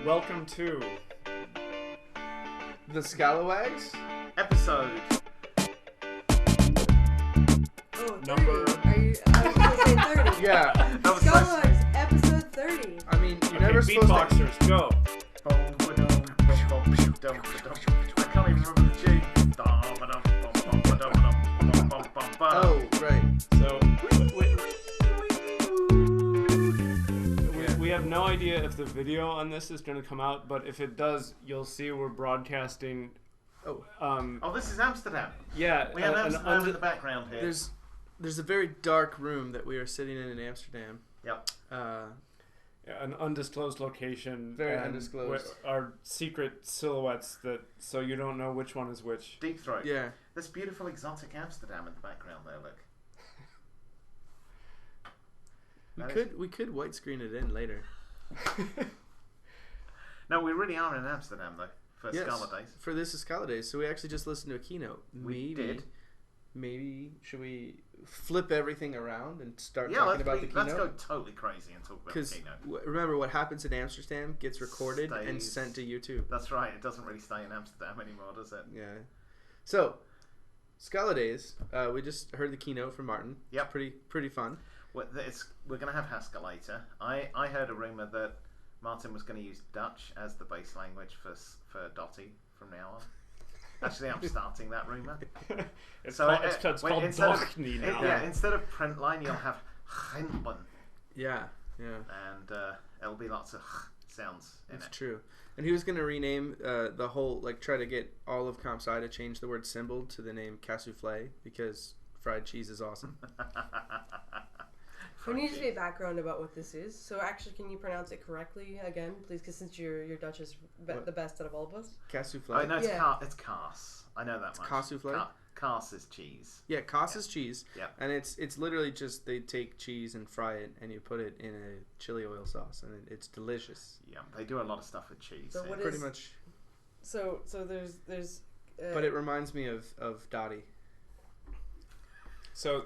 Welcome to the Scalawags episode. Oh, 30. Number- I was going to say 30. Yeah. That was Scalawags, episode 30. I mean, you're okay, never supposed to... beatboxers. Go. I can't even remember the tune. Oh, right. So we have no idea if the video on this is going to come out, but if it does, you'll see we're broadcasting. Oh. Oh, this is Amsterdam. Yeah. We have Amsterdam in the background here. There's a very dark room that we are sitting in Amsterdam. Yep. An undisclosed location. Very and undisclosed. Our secret silhouettes so you don't know which one is which. Deep throat. Yeah. This beautiful exotic Amsterdam in the background there, look. We could white screen it in later. No, we really are in Amsterdam though for Scaladays. For this is Scaladays. So we actually just listened to a keynote. We did. Maybe should we flip everything around and start Yeah, talking about the keynote? let's go totally crazy and talk about the keynote. Because remember, what happens in Amsterdam gets recorded and sent to YouTube. That's right. It doesn't really stay in Amsterdam anymore, does it? Yeah. So, Scaladays. We just heard the keynote from Martin. Yep. It's pretty fun. We're going to have Haskell later. I heard a rumor that Martin was going to use Dutch as the base language for Dotty from now on. Actually, I'm starting that rumor. It's called Dochny now. Yeah, instead of print line, you'll have Ginben. Yeah. And it'll be lots of sounds in That's it. true. And he was going to rename the whole, try to get all of Comp Sci to change the word symbol to the name cassoufflé because fried cheese is awesome. We need to be background about what this is. So actually, can you pronounce it correctly again, please? Because since your Dutch is the best out of all of us. Cassoufflé. Oh, no, it's Yeah. it's Kaas. I know that much. Cassoufflé? Kaas is cheese. Yeah, Kaas is cheese. Yeah. And it's literally just they take cheese and fry it and you put it in a chili oil sauce and it's delicious. Yeah, they do a lot of stuff with cheese. So what Pretty much. So there's. But it reminds me of Dottie. So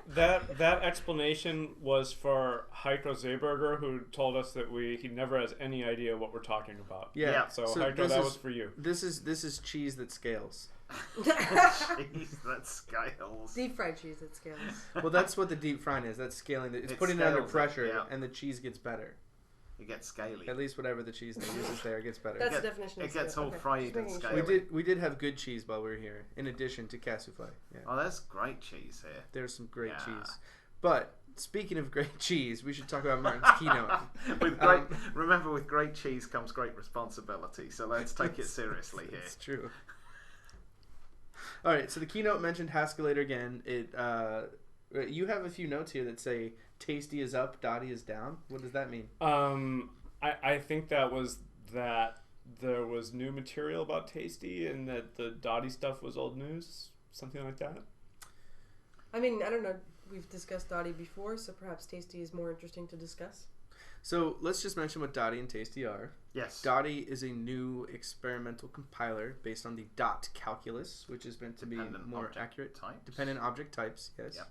that explanation was for Heiko Zeberger, who told us that he never has any idea what we're talking about. Yeah. So Heiko, that was for you. This is cheese that scales. Cheese that scales. Deep fried cheese that scales. Well, that's what the deep frying is. That's scaling. It's putting it under pressure, and the cheese gets better. It gets scaly. At least whatever the cheese they use there gets better. That's the definition. It gets all fried and Sure. scaly. We did have good cheese while we were here, in addition to cassoufflé. Yeah. Oh, there's great cheese here. There's some great cheese. But speaking of great cheese, we should talk about Martin's keynote. Remember, with great cheese comes great responsibility. So let's take it seriously here. It's true. All right, so the keynote mentioned Haskelator again. You have a few notes here that say Tasty is up, Dottie is down. What does that mean? I think that there was new material about Tasty and that the Dottie stuff was old news, something like that. I mean, I don't know. We've discussed Dottie before, so perhaps Tasty is more interesting to discuss. So let's just mention what Dottie and Tasty are. Yes. Dottie is a new experimental compiler based on the dot calculus, which is meant to be more accurate. Dependent object types, yes. Yep.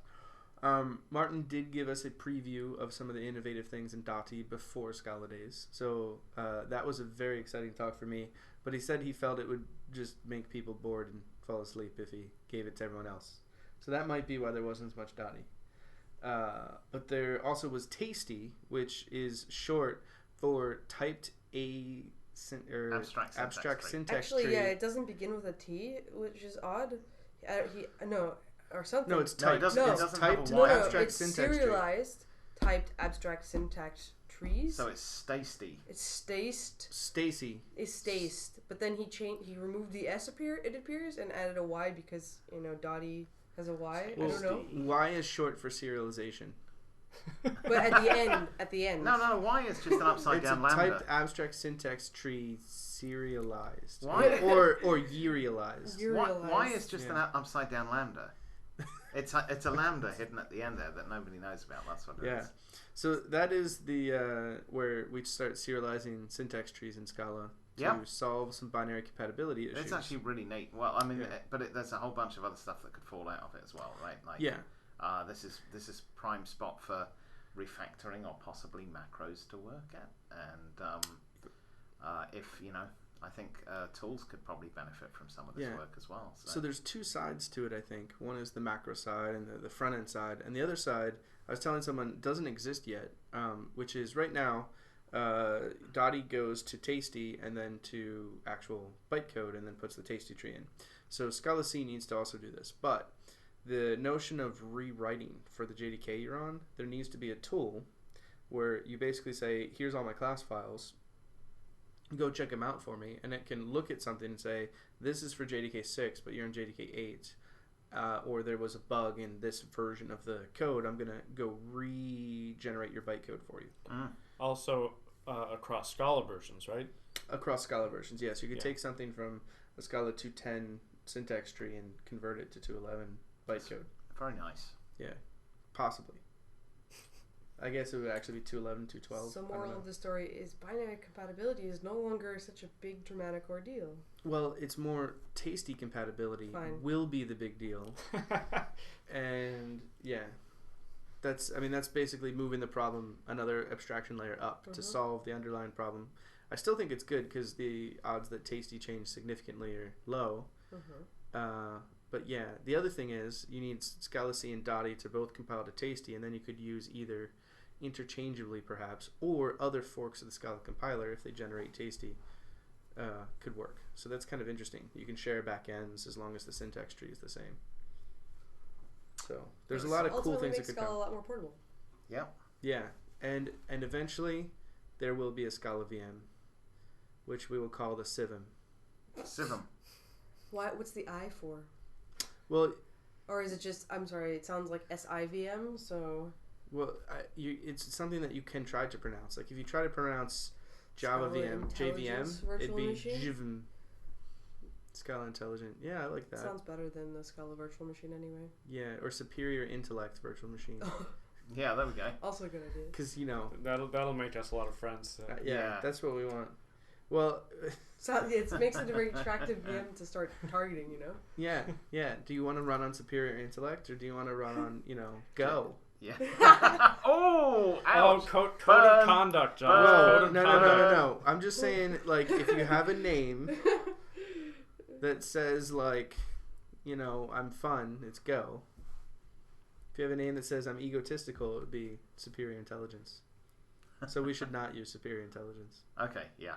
Martin did give us a preview of some of the innovative things in Dottie before Scaladays, so that was a very exciting talk for me. But he said he felt it would just make people bored and fall asleep if he gave it to everyone else. So that might be why there wasn't as much Dottie. But there also was Tasty, which is short for typed abstract syntax Actually, tree. yeah, it doesn't begin with a T, which is odd. Or something. No, it's typed. It doesn't typed have a Y. abstract it's syntax serialized typed abstract syntax trees. So it's Stacey. It's staced. Stacy. It's staced, but then he removed the S it appears and added a Y because Dottie has a Y. Well, I don't know. Y is short for serialization. But at the end. No, Y is just an upside down lambda. It's a typed abstract syntax tree serialized. Y or serialized. Y is just an upside down lambda. It's a lambda hidden at the end there that nobody knows about. That's what it is. So that is the where we start serializing syntax trees in Scala to solve some binary compatibility issues. It's actually really neat. Well, I mean, there's a whole bunch of other stuff that could fall out of it as well, right? This is prime spot for refactoring or possibly macros to work at, and if I think tools could probably benefit from some of this work as well. So there's two sides to it, I think. One is the macro side and the front end side, and the other side, I was telling someone, doesn't exist yet, which is right now, Dottie goes to Tasty and then to actual bytecode and then puts the Tasty tree in. So Scala C needs to also do this, but the notion of rewriting for the JDK you're on, there needs to be a tool where you basically say, here's all my class files, go check them out for me, and it can look at something and say, this is for JDK 6, but you're in JDK 8, or there was a bug in this version of the code, I'm going to go regenerate your bytecode for you. Also across Scala versions, right? Across Scala versions, yes. You could take something from a Scala 210 syntax tree and convert it to 211 bytecode. Very nice. Yeah, possibly. I guess it would actually be 211, 212. So moral of the story is binary compatibility is no longer such a big dramatic ordeal. Well, it's more Tasty compatibility will be the big deal. And yeah, that's basically moving the problem another abstraction layer up to solve the underlying problem. I still think it's good because the odds that Tasty change significantly are low. But yeah, the other thing is you need Scala C and Dottie to both compile to Tasty, and then you could use either interchangeably perhaps, or other forks of the Scala compiler if they generate Tasty could work. So that's kind of interesting. You can share backends as long as the syntax tree is the same. So there's a lot of cool things that could come. Scala a lot more portable. Yeah. Yeah, and eventually there will be a Scala VM, which we will call the CIVM. CIVM. What's the I for? Well, or is it just? I'm sorry. It sounds like SIVM. So. Well, it's something that you can try to pronounce. Like if you try to pronounce Java VM, JVM, it'd be JVM. Scala Intelligent. Yeah, I like that. Sounds better than the Scala Virtual Machine anyway. Yeah, or Superior Intellect Virtual Machine. Yeah, there we go. Also a good idea. Because, that'll make us a lot of friends. Yeah, that's what we want. Well... So it makes it a very attractive VM to start targeting, Yeah. Do you want to run on Superior Intellect, or do you want to run on, Go? Yeah. Oh, ouch. Code of conduct, John. No. I'm just saying, like, if you have a name that says, like, I'm fun, it's Go. If you have a name that says I'm egotistical, it would be Superior Intelligence. So we should not use Superior Intelligence. Okay, yeah.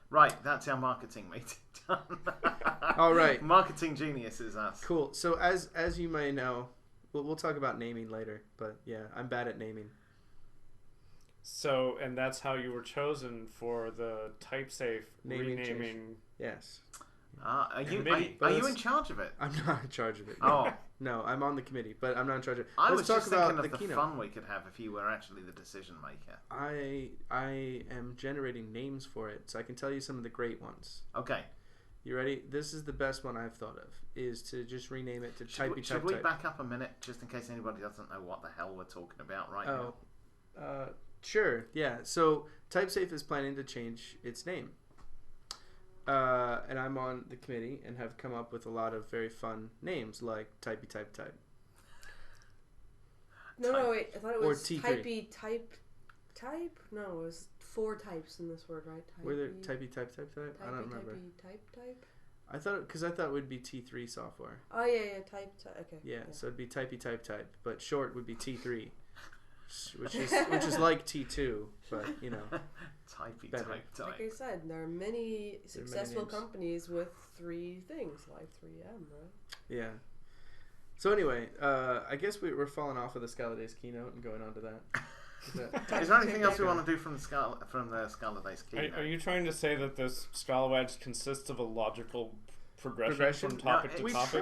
Right, that's our marketing meeting done. All right. Marketing genius is us. Cool. So as you may know, we'll talk about naming later, but yeah, I'm bad at naming. So, and that's how you were chosen for the type-safe renaming. Change. Yes. Are you in charge of it? I'm not in charge of it. Oh. No, I'm on the committee, but I'm not in charge of it. I Let's was talk just about thinking of the keynote. fun we could have if you were actually the decision maker. I am generating names for it, so I can tell you some of the great ones. Okay. You ready? This is the best one I've thought of, is to just rename it to Typey. Should we back up a minute, just in case anybody doesn't know what the hell we're talking about right now? Sure, yeah. So TypeSafe is planning to change its name. And I'm on the committee and have come up with a lot of very fun names like Typey Type. No, wait. I thought it was T3. Typey Type. No, it was 4 types in this word, right? Were there Typey Type? I don't remember. Type. I thought it would be T3 software. Oh yeah, type. Okay. Yeah, so it'd be Typey Type, but short would be T3, which is like T2, but Typey better. Type. Like I said, there are many successful companies with 3 things, like 3M, right? Yeah. So anyway, I guess we're falling off of the Scaladays keynote and going on to that. Is there anything else we want to do from the Scaladays keynote? Are you trying to say that this Scalawags consists of a logical progression from topic to topic?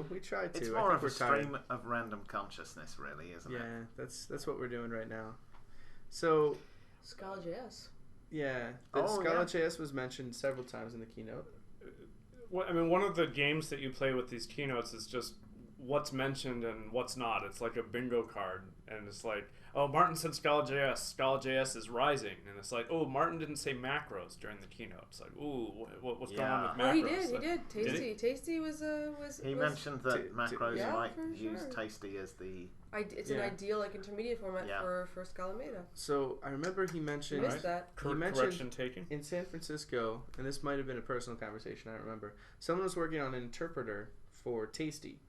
We try to. It's more of a stream of random consciousness, really, isn't it? Yeah, that's what we're doing right now. So Scala.js. Yeah, Scala.js was mentioned several times in the keynote. One of the games that you play with these keynotes is just what's mentioned and what's not. It's like a bingo card, and it's like, oh, Martin said Scala.js is rising, and it's like, oh, Martin didn't say macros during the keynote. It's like, ooh, what's going on with macros? Oh, he did. Tasty was He mentioned that macros yeah, might use sure. Tasty as the It's an ideal intermediate format for Scalameda. So I remember he mentioned Missed that. He mentioned Correction taken. in San Francisco, and this might have been a personal conversation. I don't remember. Someone was working on an interpreter for Tasty,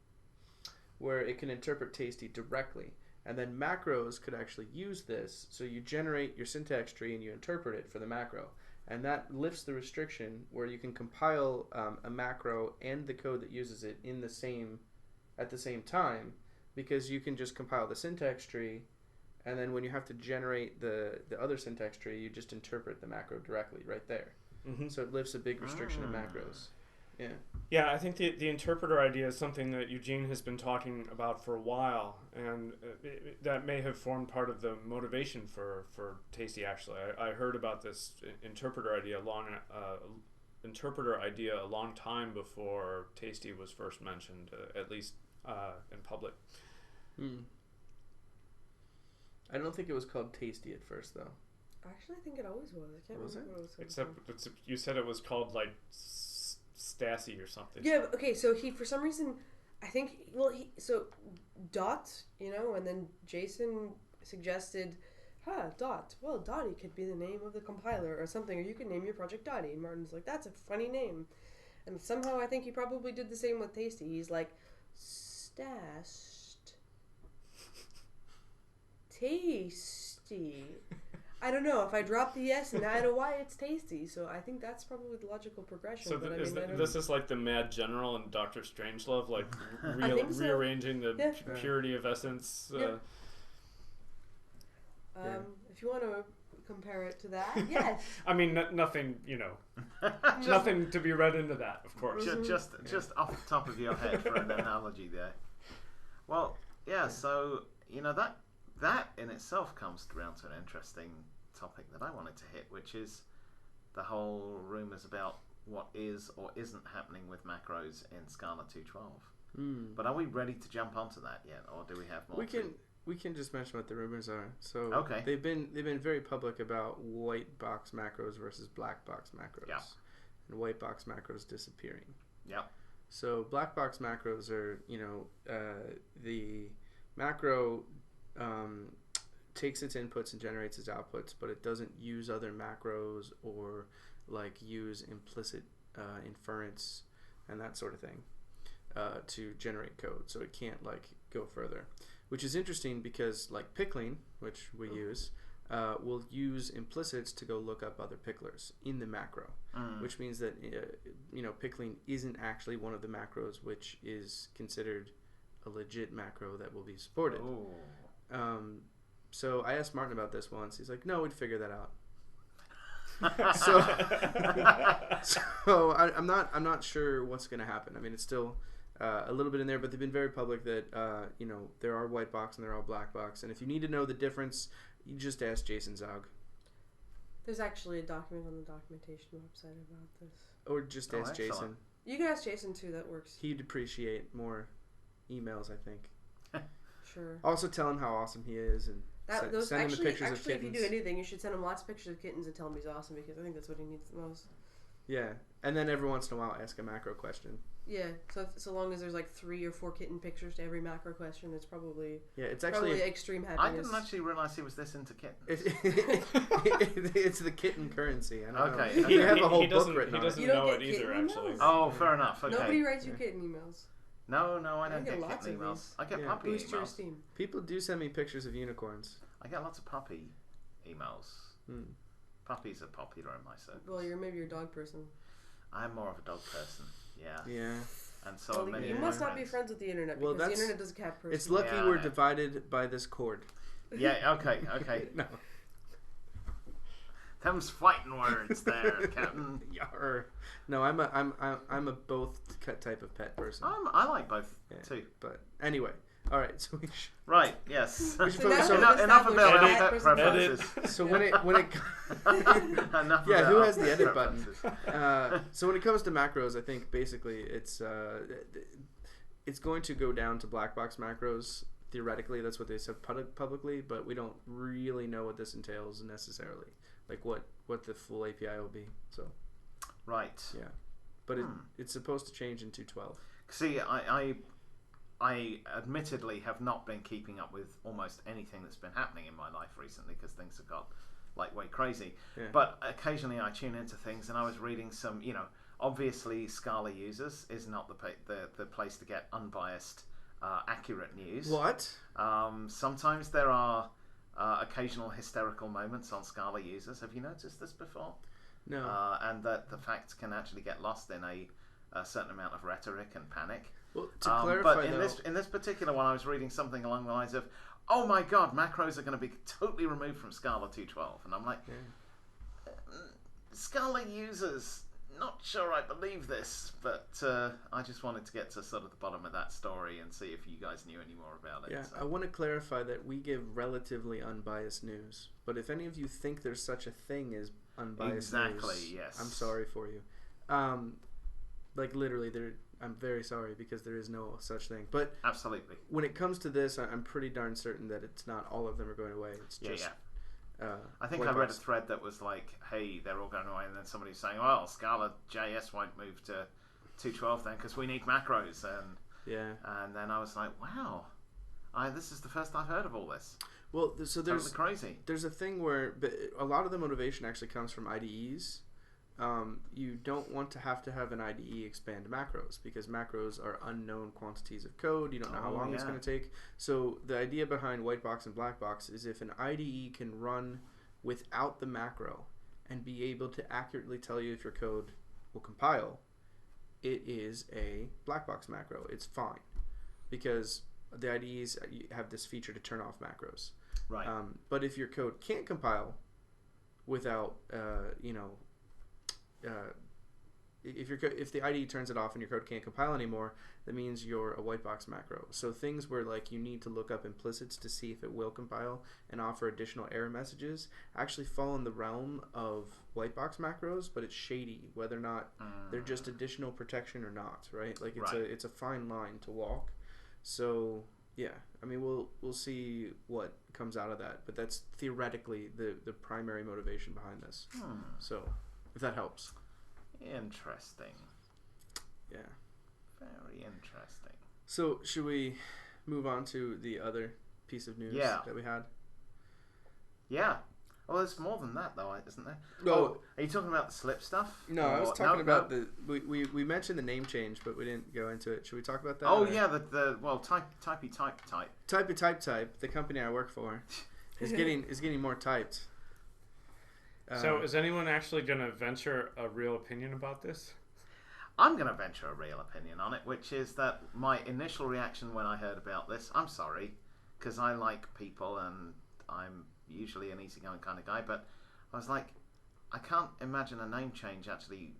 where it can interpret Tasty directly, and then macros could actually use this. So you generate your syntax tree and you interpret it for the macro, and that lifts the restriction where you can compile a macro and the code that uses it at the same time. Because you can just compile the syntax tree, and then when you have to generate the other syntax tree, you just interpret the macro directly right there. Mm-hmm. So it lifts a big restriction of macros. Yeah. Yeah, I think the interpreter idea is something that Eugene has been talking about for a while, and that may have formed part of the motivation for Tasty. Actually, I heard about this interpreter idea a long time before Tasty was first mentioned, at least in public. I don't think it was called Tasty at first, though. Actually, I think it always was. I can't remember what it was called. Except you said it was called like Stassi or something. Yeah. Okay. So he, for some reason, I think. Well, Dot, and then Jason suggested, Dot. Well, Dottie could be the name of the compiler or something, or you could name your project Dottie. And Martin's like, that's a funny name. And somehow I think he probably did the same with Tasty. He's like, Stashed. Tasty. I don't know. If I drop the S and add a Y, it's Tasty. So I think that's probably the logical progression. So this is like the Mad General and Dr. Strangelove, like rearranging the purity of essence. If you want to compare it to that, yes. I mean, nothing, nothing to be read into that, of course. Just off the top of your head for an analogy there. Well, so that in itself comes around to an interesting topic that I wanted to hit, which is the whole rumours about what is or isn't happening with macros in Scala 2.12. But are we ready to jump onto that yet, or do we have more? We can just mention what the rumors are. So okay. they've been very public about white box macros versus black box macros. Yeah. And white box macros disappearing. Yeah. So black box macros are, the macro takes its inputs and generates its outputs, but it doesn't use other macros or use implicit inference and that sort of thing to generate code. So it can't go further, which is interesting because pickling, which we use, will use implicits to go look up other picklers in the macro, which means that pickling isn't actually one of the macros which is considered a legit macro that will be supported. So I asked Martin about this once. He's like, "No, we'd figure that out." so I'm not sure what's going to happen. I mean, it's still a little bit in there, but they've been very public that there are white box and there are black box, and if you need to know the difference, you just ask Jason Zaug. There's actually a document on the documentation website about this. Or just ask Jason. You can ask Jason too. That works. He'd appreciate more emails, I think. Sure. Also tell him how awesome he is and send him the pictures of kittens. If you do anything, you should send him lots of pictures of kittens and tell him he's awesome, because I think that's what he needs the most. Yeah, and then every once in a while ask a macro question. Yeah, so long as there's 3 or 4 kitten pictures to every macro question, it's probably it's actually extreme happiness. I didn't actually realize he was this into kittens. It's the kitten currency. I don't know. Okay. You have a whole book written on it. He doesn't know it either, actually. Oh, fair enough. Okay. Nobody writes you kitten emails. No, I don't get lots kitten of emails. these. I get puppy Boost your emails. esteem. People do send me pictures of unicorns. I get lots of puppy emails. Puppies are popular in my circles. Well, maybe you're a dog person. I'm more of a dog person. Yeah. Yeah. And so many. You must not be friends with the internet, because the internet does a cat person. It's lucky we're divided by this cord. Yeah. Okay. No. Them's fighting words there, Captain. Yarr. No, I'm a both type of pet person. I like both too. But anyway, all right. So we should. Right. Yes. We should focus on enough about pet preferences. So when it enough yeah, about who has the edit button? preferences. So when it comes to macros, I think basically it's going to go down to black box macros. Theoretically, that's what they said publicly, but we don't really know what this entails necessarily. What the full API will be. So. Right. Yeah, but it's supposed to change in 2.12. See, I admittedly have not been keeping up with almost anything that's been happening in my life recently because things have got like way crazy. Yeah. But occasionally I tune into things, and I was reading some, obviously Scala users is not the place to get unbiased, accurate news. What? Sometimes there are occasional hysterical moments on Scala users. Have you noticed this before? No. And that the facts can actually get lost in a certain amount of rhetoric and panic. Well, to clarify, but in this particular one, I was reading something along the lines of, "Oh my God, macros are going to be totally removed from Scala 2.12," and I'm like, Scala users, not sure I believe this, but I just wanted to get to sort of the bottom of that story and see if you guys knew any more about it. Yeah, so. I want to clarify that we give relatively unbiased news, but if any of you think there's such a thing as unbiased news, yes. I'm sorry for you. Like literally, I'm very sorry because there is no such thing. But absolutely, when it comes to this, I'm pretty darn certain that it's not all of them are going away. It's just. I think I read a thread that was like, "Hey, they're all going away," and then somebody was saying, "Well, Scala JS won't move to 2.12 then because we need macros." And then I was like, "Wow, this is the first I've heard of all this." Well, so there's totally crazy. There's a thing where a lot of the motivation actually comes from IDEs. You don't want to have an IDE expand macros because macros are unknown quantities of code. You don't know how long it's going to take. So the idea behind white box and black box is if an IDE can run without the macro and be able to accurately tell you if your code will compile, it is a black box macro. It's fine because the IDEs have this feature to turn off macros. Right. But if your code can't compile without, if the IDE turns it off and your code can't compile anymore, that means you're a white box macro. So things where like you need to look up implicits to see if it will compile and offer additional error messages actually fall in the realm of white box macros, but it's shady whether or not they're just additional protection or not, right? Like it's a fine line to walk. So yeah, I mean we'll see what comes out of that, but that's theoretically the primary motivation behind this. So if that helps. Interesting. Yeah. Very interesting. So should we move on to the other piece of news that we had? Yeah. Well, there's more than that, though, isn't there? No. Are you talking about the slip stuff? No, I was talking about we mentioned the name change, but we didn't go into it. Should we talk about that? Oh, yeah, typey type. Type. The company I work for is getting more typed. So is anyone actually going to venture a real opinion about this? I'm going to venture a real opinion on it, which is that my initial reaction when I heard about this, I'm sorry, because I like people and I'm usually an easygoing kind of guy, but I was like, I can't imagine a name change actually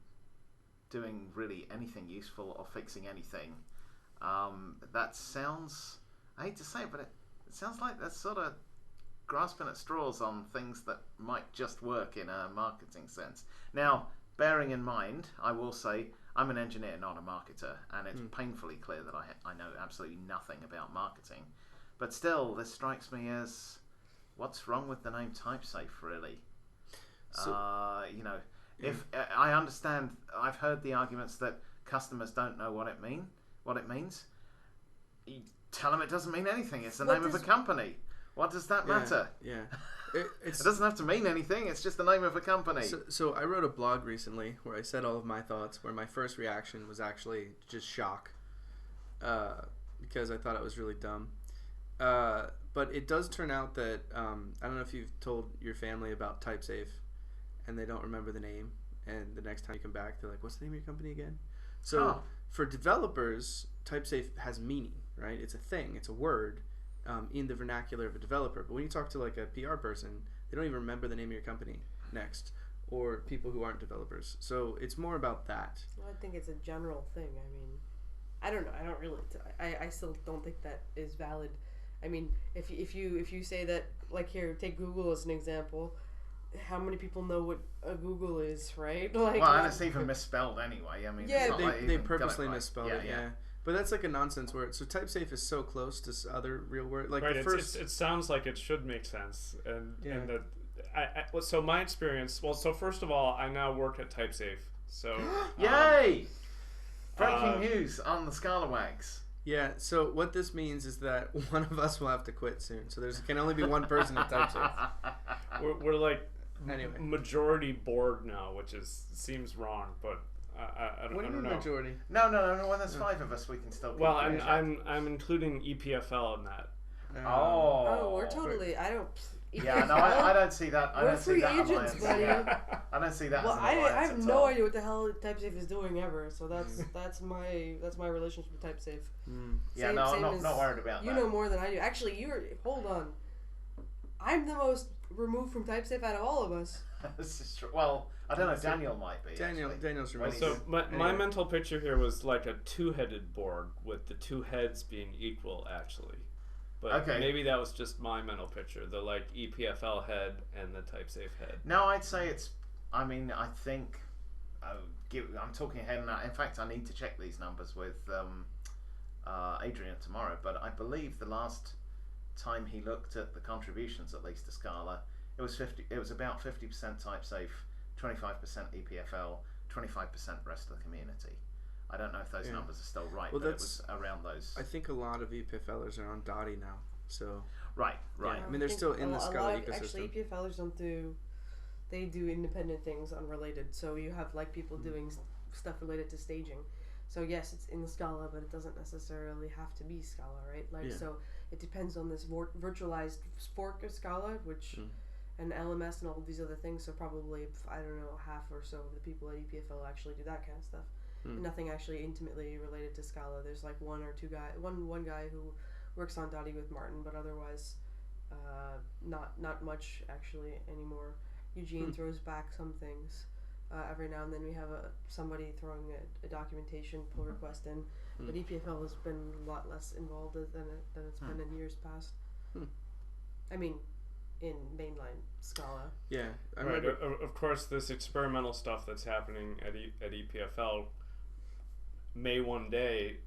doing really anything useful or fixing anything. That sounds, I hate to say it, but it sounds like that's sort of grasping at straws on things that might just work in a marketing sense. Now, bearing in mind, I will say I'm an engineer, not a marketer, and it's painfully clear that I know absolutely nothing about marketing. But still, this strikes me as, what's wrong with the name TypeSafe, really? So, if I understand, I've heard the arguments that customers don't know what it means. You tell them it doesn't mean anything. It's the name of a company. What does that matter? Yeah. It doesn't have to mean anything. It's just the name of a company. So I wrote a blog recently where I said all of my thoughts, where my first reaction was actually just shock because I thought it was really dumb. But it does turn out that, I don't know if you've told your family about TypeSafe and they don't remember the name, and the next time you come back, they're like, what's the name of your company again? So for developers, TypeSafe has meaning, right? It's a thing. It's a word. In the vernacular of a developer, but when you talk to like a PR person, they don't even remember the name of your company next, or people who aren't developers. So it's more about that. Well, I think it's a general thing. I mean, I don't know. I don't really. I still don't think that is valid. I mean, if you say that, like here, take Google as an example. How many people know what a Google is, right? Like, well, and it's even misspelled anyway. I mean, yeah, it's not like they even purposely got it right. misspelled it. Yeah. But that's like a nonsense word. So TypeSafe is so close to other real words. Like right, the first, it sounds like it should make sense, and so my experience. Well, so first of all, I now work at TypeSafe. So yay! Breaking news on the Scalawags. Yeah, so what this means is that one of us will have to quit soon. So there can only be one person at TypeSafe. We're like Anyway. majority board now, which seems wrong, but I What do you don't mean know. majority? No. When there's 5 of us, we can still. Well, keep I'm including EPFL in that. Oh, we're totally. I don't. Yeah, no, I don't see that. I We're don't see free that agents, alliance. buddy. Yeah. I don't see that Well, as an I alliance have at no all. idea what the hell TypeSafe is doing ever. So that's my relationship with TypeSafe. Yeah, Same- no, I'm same not, as- not worried about You that. know more than I do. Actually, hold on. I'm the most removed from TypeSafe out of all of us. This is true. Well, I don't know. Daniel might be. actually. Daniel's When removed. he's- So my mental picture here was like a 2-headed board with the 2 heads being equal, actually. But Okay. maybe that was just my mental picture. The like EPFL head and the TypeSafe head. No, I'd say it's. I mean, I think. I'm talking ahead now. In fact, I need to check these numbers with Adrian tomorrow. But I believe the last time he looked at the contributions, at least to Scala, it was 50. It was about 50% TypeSafe, 25% EPFL, 25% rest of the community. I don't know if those numbers are still right, Well, but it was around those. I think a lot of EPFLers are on Dotty now. So Right. Yeah. I mean, they're think still in the a Scala lot of, ecosystem. Actually, EPFLers don't do. They do independent things unrelated. So you have like people doing stuff related to staging. So yes, it's in the Scala, but it doesn't necessarily have to be Scala, right? Like so, it depends on this virtualized fork of Scala, which and LMS and all these other things. So probably I don't know, half or so of the people at EPFL actually do that kind of stuff. And nothing actually intimately related to Scala. There's like one guy who works on Dotty with Martin, but otherwise, not much actually anymore. Eugene throws back some things. Every now and then we have somebody throwing a documentation pull request in, but EPFL has been a lot less involved than it's been in years past. I mean, in mainline Scala. yeah, I Right. remember. Of course, this experimental stuff that's happening at EPFL may one day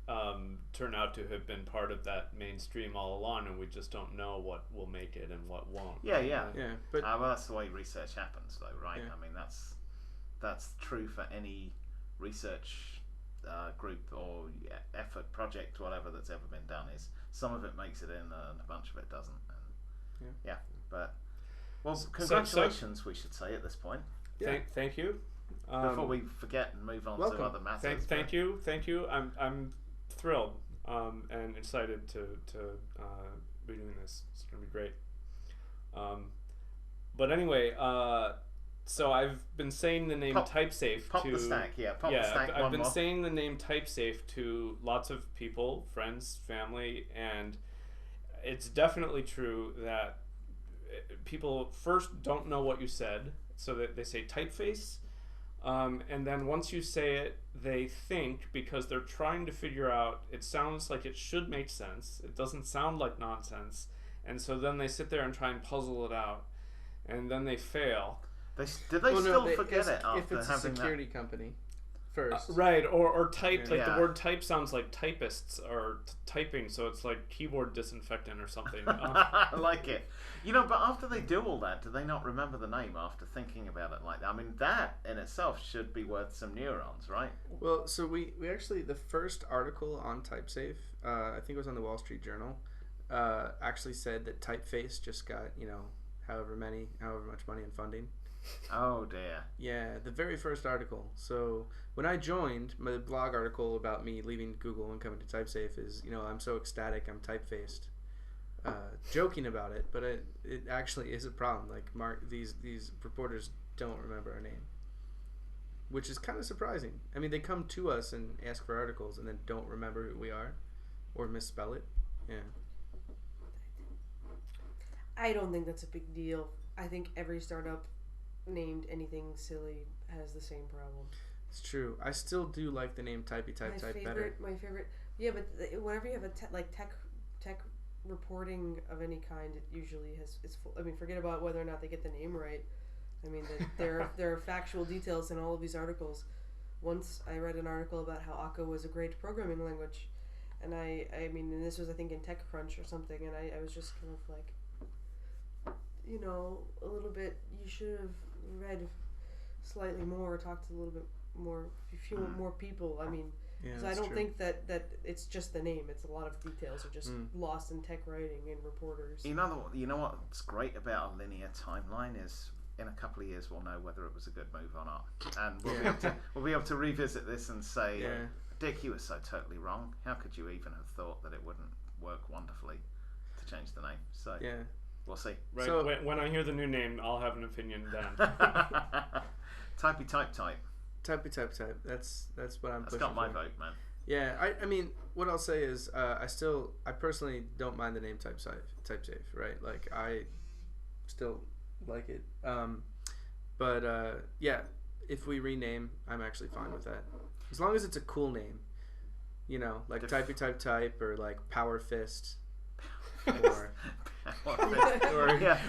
turn out to have been part of that mainstream all along, and we just don't know what will make it and what won't. Yeah. Yeah, but Well, that's the way research happens, though, right? Yeah. I mean, that's true for any research group or effort, project, whatever that's ever been done. Is some of it makes it in and a bunch of it doesn't. And but congratulations, we should say at this point. Yeah. Thank you. Before we forget and move on welcome. to other matters. Thank you. I'm thrilled and excited to be doing this. It's gonna be great. But anyway, so I've been saying the name TypeSafe Pop to the stack, Pop the stack. I've one been more. saying the name TypeSafe to lots of people, friends, family, and it's definitely true that people first don't know what you said, so that they say typeface. And then once you say it, they think, because they're trying to figure out, it sounds like it should make sense. It doesn't sound like nonsense. And so then they sit there and try and puzzle it out. And then they fail. Did they still forget if it after it's a having security company first? Right, or type, like Yeah. the word type sounds like typists or typing, so it's like keyboard disinfectant or something. I like it. But after they do all that, do they not remember the name after thinking about it like that? I mean, that in itself should be worth some neurons, right? Well, so we actually, the first article on TypeSafe, I think it was on the Wall Street Journal, actually said that Typeface just got, however much money and funding. Oh dear. Yeah, the very first article. So when I joined, my blog article about me leaving Google and coming to TypeSafe is, I'm so ecstatic I'm typefaced. Joking about it, but it actually is a problem. Like these reporters don't remember our name, which is kind of surprising. I mean, they come to us and ask for articles and then don't remember who we are or misspell it. Yeah. I don't think that's a big deal. I think every startup named anything silly has the same problem. It's true. I still do like the name Type better. My favorite. Yeah, but whenever you have a tech reporting of any kind, it usually it's full. I mean, forget about whether or not they get the name right. I mean, there are factual details in all of these articles. Once I read an article about how Akka was a great programming language, and I mean, and this was I think in TechCrunch or something, and I was just kind of like, a little bit. You should have read slightly more, talked to a little bit more, a few more people. I mean, Yeah, So I that's don't true. think that it's just the name. It's a lot of details are just lost in tech writing and reporters. You know what's great about a linear timeline is in a couple of years we'll know whether it was a good move or not, and we'll be able to revisit this and say, Dick, you were so totally wrong. How could you even have thought that it wouldn't work wonderfully to change the name? So we'll see. Right. So- when I hear the new name, I'll have an opinion then. Typey type. Type. That's what I'm That's pushing got my for. vote, man. Yeah, I mean, what I'll say is, I personally don't mind the name TypeSafe, right? Like, I still like it. But if we rename, I'm actually fine with that. As long as it's a cool name, you know, like Typey Type or like Power Fist, or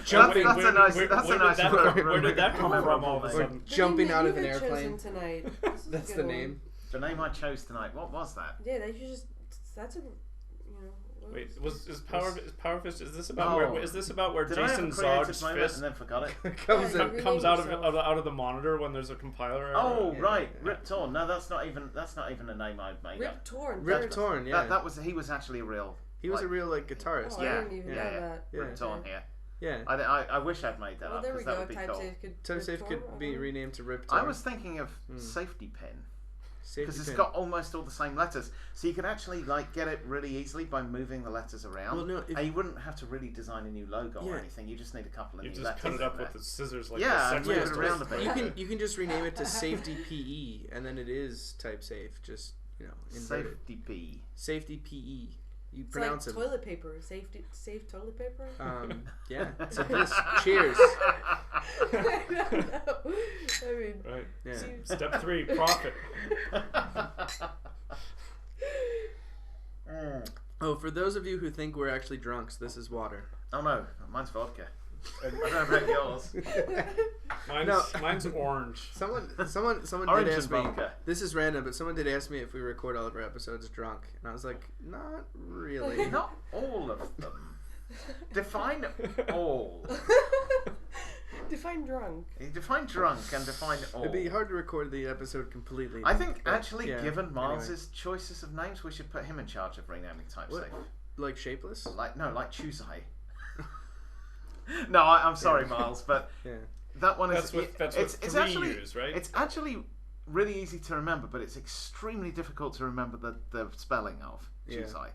jumping. That's a nice word. Where did that come from all of a or sudden? jumping out of The an name you had airplane. chosen tonight. This is a That's good the one. name. The name I chose tonight. What was that? Yeah, that you just. That's a. Wait, is Power Fist? Is this about where Did I have Jason a creative Zog's moment fist and then forgot it? comes out of the monitor when there's a compiler error? Oh Yeah, right, yeah. Rip Torn. No, that's not even a name I've made Rip up. Torn. Rip Torn, yeah. He was actually a real. He was a real like guitarist. Oh, Yeah, I didn't even know that. Yeah. Rip Torn here. Yeah. I wish I'd made that Well, up there we because that go. would be cool. TypeSafe could. TypeSafe Rip could Torn, be renamed to Rip Torn. I was thinking of Safety Pin. Because it's pin. got almost all the same letters, so you can actually like get it really easily by moving the letters around. Well, no, if- and you wouldn't have to really design a new logo or Yeah. anything. You just need a couple of You new just letters. cut it up in with there. the scissors like Yeah, the and Sex move it Pistols. around a bit. You can just rename it to Safety PE, and then it is TypeSafe. Just inverted. Safety P. Safety PE. You It's pronounce like it. toilet paper. Safe toilet paper. Yeah. So this. Cheers. I don't know. I mean, Right. Yeah. Step 3, profit. Oh, for those of you who think we're actually drunks, this is water. Oh no, mine's vodka. I don't know about yours. Mine's orange. Someone Orange did ask and me. vodka. This is random, but someone did ask me if we record all of our episodes drunk, and I was like, not really. Not all of them. Define all. define drunk. You define drunk and define all. It'd be hard to record the episode completely. I think but, actually, yeah, given anyway. Miles's choices of names, we should put him in charge of renaming TypeSafe. What? Like shapeless. Like Chuzai. No, I'm sorry, Miles, but Yeah. that one is. That's it's what actually use, right? It's actually really easy to remember, but it's extremely difficult to remember the spelling of Yeah. Chuzai.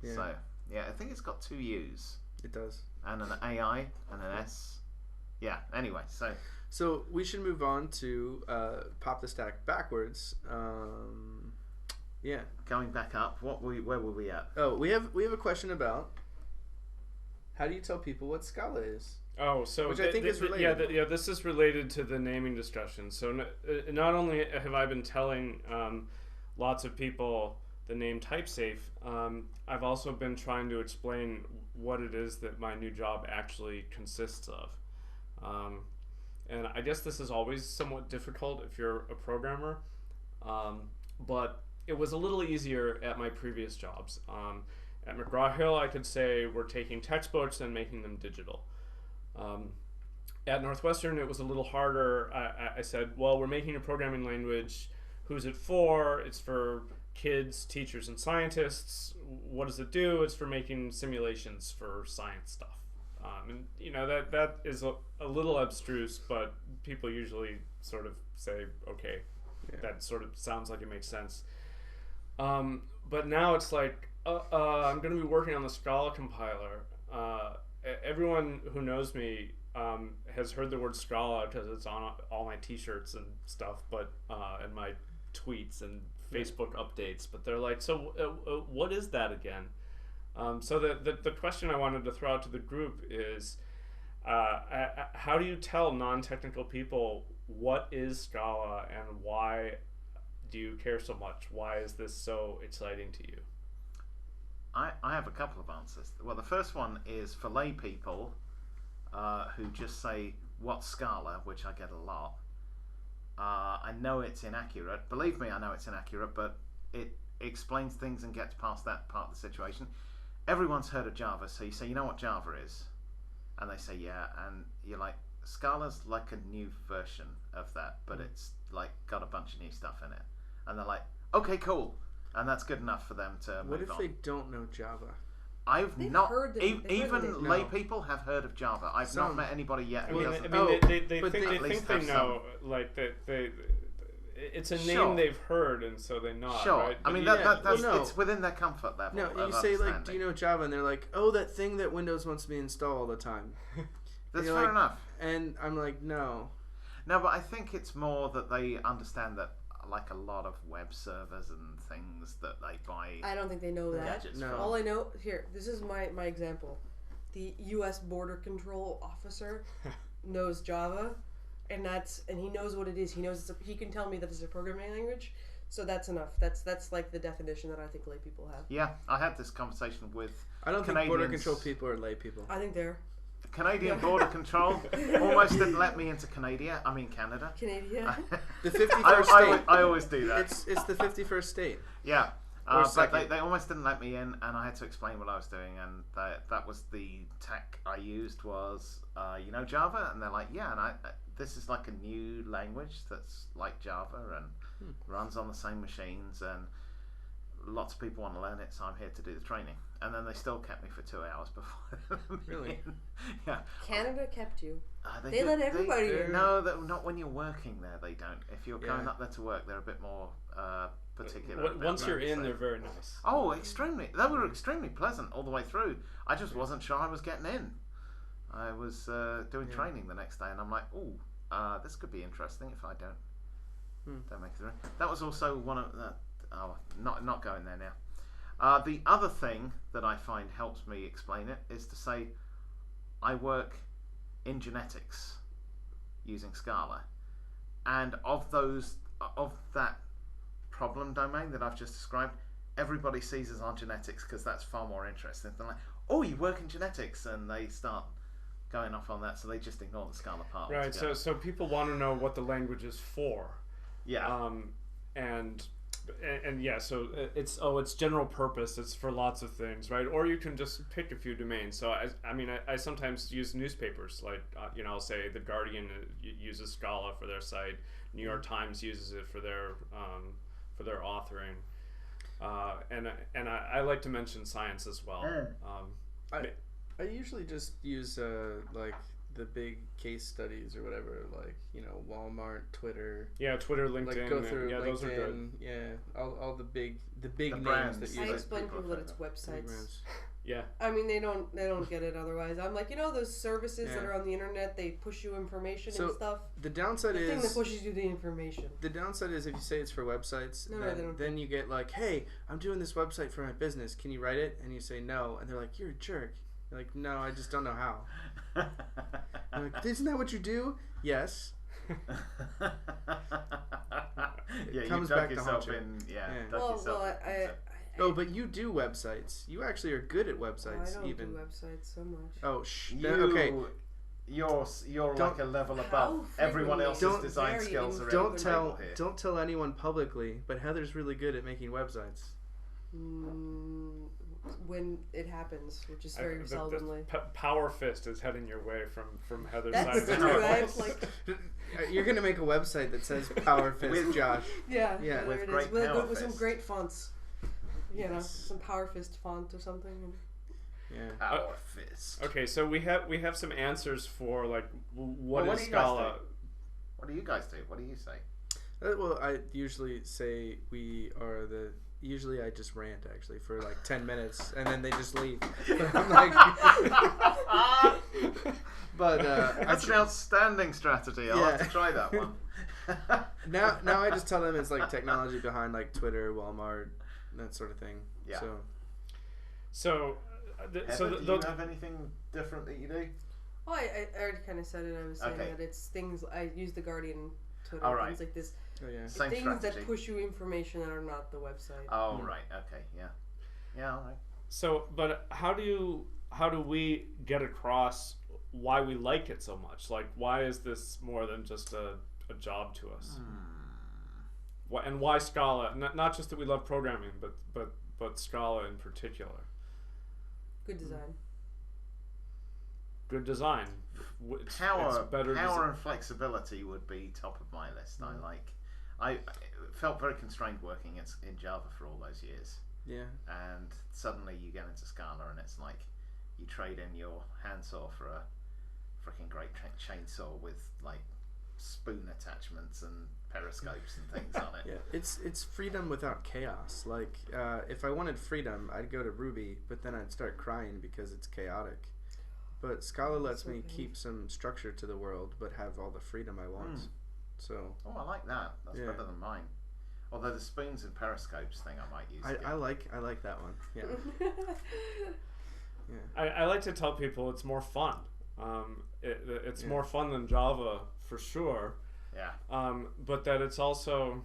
Yeah. So yeah, I think it's got 2 U's It does. and an AI and an S. Yeah. Anyway, So we should move on to pop the stack backwards. Yeah. going back up, where were we at? Oh, we have a question about how do you tell people what Scala is? Oh, so Which I think is related. Yeah, this is related to the naming discussion. So not only have I been telling lots of people the name TypeSafe, I've also been trying to explain what it is that my new job actually consists of. And I guess this is always somewhat difficult if you're a programmer, but it was a little easier at my previous jobs. At McGraw-Hill, I could say we're taking textbooks and making them digital. At Northwestern, it was a little harder. I said, well, we're making a programming language. Who's it for? It's for kids, teachers, and scientists. What does it do? It's for making simulations for science stuff. And that is a little abstruse, but people usually sort of say, okay, that sort of sounds like it makes sense. But now it's like, I'm going to be working on the Scala compiler. Everyone who knows me has heard the word Scala because it's on all my T-shirts and stuff, but and my tweets and Facebook updates. But they're like, so what is that again? So the question I wanted to throw out to the group is, how do you tell non-technical people what is Scala and why do you care so much? Why is this so exciting to you? I have a couple of answers. Well, the first one is for lay people who just say, what's Scala, which I get a lot. I know it's inaccurate. Believe me, I know it's inaccurate, but it explains things and gets past that part of the situation. Everyone's heard of Java, so you say, you know what Java is? And they say, yeah, and you're like, Scala's like a new version of that, but it's like got a bunch of new stuff in it. And they're like, okay, cool. and that's good enough for them to What move if on. they don't know Java? I've They've not heard the- they've heard even the name. lay No. people have heard of Java. I've Some. not met anybody yet I who mean, doesn't. they but think they- they At least think they have know, like they it's a name Sure. they've heard, and so they nod. Sure, Right? I But mean you- that's well, no. it's within their comfort level. No, of you say like, understanding. do you know Java? And they're like, oh, that thing that Windows wants me to install all the time. That's you're fair like- enough. And I'm like, no. No, but I think it's more that they understand that, like a lot of web servers and things that they buy I don't think they know that. gadgets No. from. All I know here, this is my example. The U.S. Border Control officer knows Java, and he knows what it is. He knows he can tell me that it's a programming language. So that's enough. That's like the definition that I think lay people have. Yeah, I had this conversation with I don't think border Canadians. control people are lay people. I think they're Canadian Border Control. Almost didn't let me into Canada. Canadian. The 51st state. I always do that. It's the 51st state. Yeah. Or But second. they almost didn't let me in, and I had to explain what I was doing, and that was the tech I used was, Java? And they're like, yeah, and this is like a new language that's like Java and runs on the same machines, and lots of people want to learn it, so I'm here to do the training. And then they still kept me for 2 hours before. Really? Yeah. Canada kept you. They They let everybody in. No, not when you're working there. They don't. If you're going Yeah. up there to work, they're a bit more particular. about Once you're that, in, so- they're very nice. Oh, extremely. They were extremely pleasant all the way through. I just wasn't sure I was getting in. I was doing training the next day, and I'm like, oh, this could be interesting if I don't make it through. That was also one of the. Oh, not going there now. The other thing that I find helps me explain it is to say, I work in genetics using Scala, and of that problem domain that I've just described, everybody sees us on genetics because that's far more interesting. They're like, oh, you work in genetics, and they start going off on that, so they just ignore the Scala part. Right. altogether. So people want to know what the language is for. Yeah. And yeah, so it's general purpose. It's for lots of things, right? Or you can just pick a few domains. So I sometimes use newspapers, like I'll say the Guardian uses Scala for their site, New York Times uses it for their authoring, and I like to mention science as well. I usually just use like the big case studies or whatever, like Walmart, Twitter. Yeah, Twitter, LinkedIn. Like go through yeah, LinkedIn, those are good. yeah, all the big names brands. that I use it. explain to people people that are it's Big websites. brands. Yeah. I mean, they don't get it otherwise. I'm like, those services that Yeah. are on the internet, they push you information So, and stuff. The downside The thing that is pushes you the information. if you say it's for websites, No, they don't. then you get like, hey, I'm doing this website for my business. Can you write it? And you say no, and they're like, you're a jerk. You're like, no, I just don't know how. I'm like, isn't that what you do? Yes. Yeah, comes you dug back to yourself haunt you. in. Yeah, Yeah. dug Well, yourself well, into- Oh, but you do websites. You actually are good at websites, I don't even. do websites so much. Oh, You, okay. You're Don't- like a level How above. Everyone frequently? else's Don't- design very skills are Don't at the tell table here. don't tell anyone publicly, but Heather's really good at making websites. When it happens, which is The very seldomly. power fist is heading your way from Heather's That's side of the true. table. I have like You're gonna make a website that says Power Fist With- Josh. yeah, Yeah. there With it great is. With, power with some fist. great fonts. Yes. Some power fist font or something. Yeah. Power fist. Okay, so we have some answers for like what Well, is what do you guys Scala? What do you guys do? What do you say? Well, I usually say we are the. Usually, I just rant actually for like 10 minutes, and then they just leave. But I'm like, but That's an outstanding strategy. I'll have Yeah. to try that one. now I just tell them it's like technology behind like Twitter, Walmart, that sort of thing. Yeah. So So, Heather, do you have anything different that you do? Oh, I already kind of said it. I was saying Okay. that it's things I use the Guardian, Twitter, All right. things like this. oh yeah. Same Things strategy. that push you information that are not the website. Oh right, okay, yeah, yeah, all right. so, but how do we get across why we like it so much? Like, why is this more than just a job to us? And why Scala? Not just that we love programming, but Scala in particular. Good design. Good design. It's Power better and flexibility would be top of my list. I like. I felt very constrained working in Java for all those years. Yeah. And suddenly you get into Scala and it's like you trade in your handsaw for a freaking great chainsaw with like spoon attachments and periscopes and things on it. Yeah, it's freedom without chaos. Like, if I wanted freedom, I'd go to Ruby, but then I'd start crying because it's chaotic. But Scala lets me keep some structure to the world, but have all the freedom I want. So. Oh, I like that. That's better than mine. Although the spoons and periscopes thing, I might use. I like that one. Yeah. Yeah. I like to tell people it's more fun. It's more fun than Java for sure. Yeah. But that it's also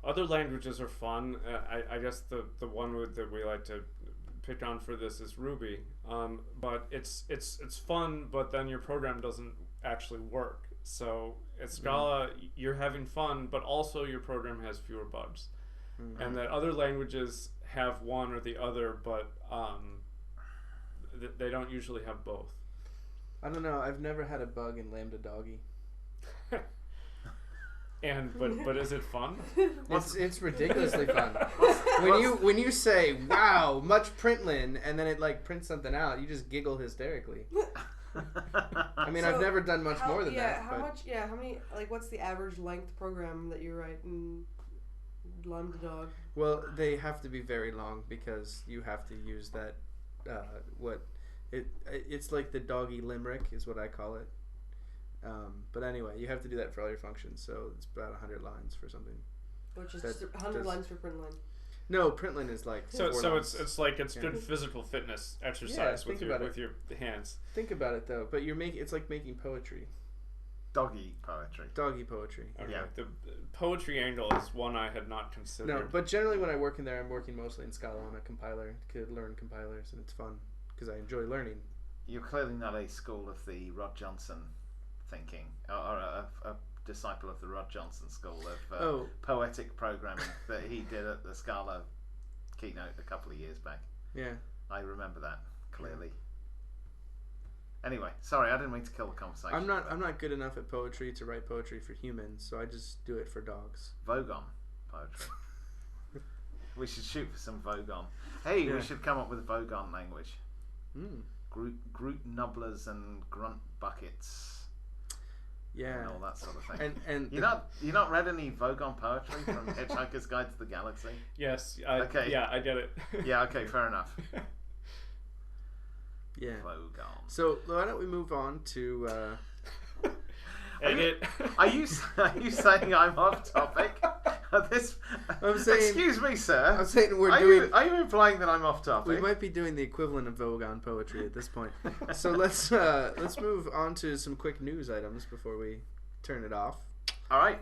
other languages are fun. I guess the one that we like to pick on for this is Ruby. But it's fun, but then your program doesn't actually work. So at Scala, you're having fun, but also your program has fewer bugs. And that other languages have one or the other, but they don't usually have both. I don't know. I've never had a bug in Lambda Doggy. And but is it fun? It's ridiculously fun. When you say wow much println and then it like prints something out, you just giggle hysterically. I mean, I've never done much more than that. How many? Like, what's the average length program that you write in Lambda Dog? Well, they have to be very long because you have to use that. It's like the doggy limerick is what I call it. But anyway, you have to do that for all your functions, so it's about 100 lines for something. Which is 100 lines for println. No, println is like so it's like good physical fitness exercise with your hands. Think about it though, but it's like making poetry. Doggy poetry. Doggy poetry. Okay. Yeah. The poetry angle is one I had not considered. No, but generally when I work in there, I'm working mostly in Scala on a compiler. Could learn compilers, and it's fun because I enjoy learning. You're clearly not a school of the Rod Johnson thinking, or a disciple of the Rod Johnson school of poetic programming that he did at the Scala keynote a couple of years back. Yeah, I remember that clearly. Anyway, sorry, I didn't mean to kill the conversation. I'm not good enough at poetry to write poetry for humans, so I just do it for dogs. Vogon poetry. We should shoot for some Vogon. Hey, we should come up with a Vogon language. Groot nubblers and grunt buckets. Yeah, and all that sort of thing. And you not read any Vogon poetry from Hitchhiker's Guide to the Galaxy? Yes. Okay. Yeah, I get it. Yeah. Okay. Fair enough. Yeah. Vogon. So why don't we move on to? Are you saying I'm off topic? I'm saying. Excuse me, sir. I'm saying Are you implying that I'm off topic? We might be doing the equivalent of Vogon poetry at this point. So let's move on to some quick news items before we turn it off. All right.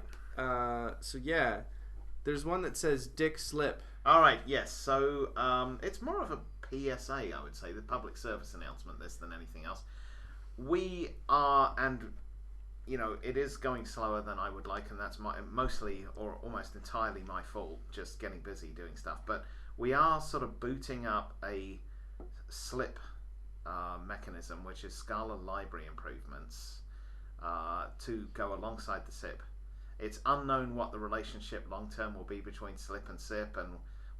So yeah, there's one that says Dick Slip. All right. Yes. So it's more of a PSA, I would say, the public service announcement, this than anything else. We are, and it is going slower than I would like, and that's mostly or almost entirely my fault, just getting busy doing stuff. But we are sort of booting up a slip mechanism, which is Scala library improvements to go alongside the SIP. It's unknown what the relationship long term will be between slip and SIP, and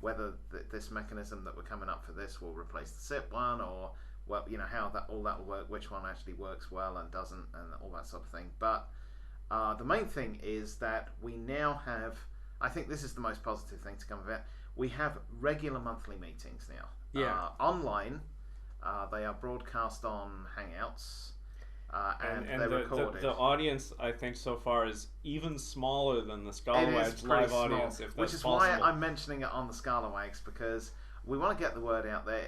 whether this mechanism that we're coming up for this will replace the SIP one, or how that will work, which one actually works well and doesn't, and all that sort of thing. But the main thing is that we now have, I think this is the most positive thing to come of it, we have regular monthly meetings now. Yeah. Online, they are broadcast on Hangouts, and they're recorded. The audience, I think, so far is even smaller than the Scalawags live audience, if that's which is possible. why I'm mentioning it on the Scalawags, because we want to get the word out there.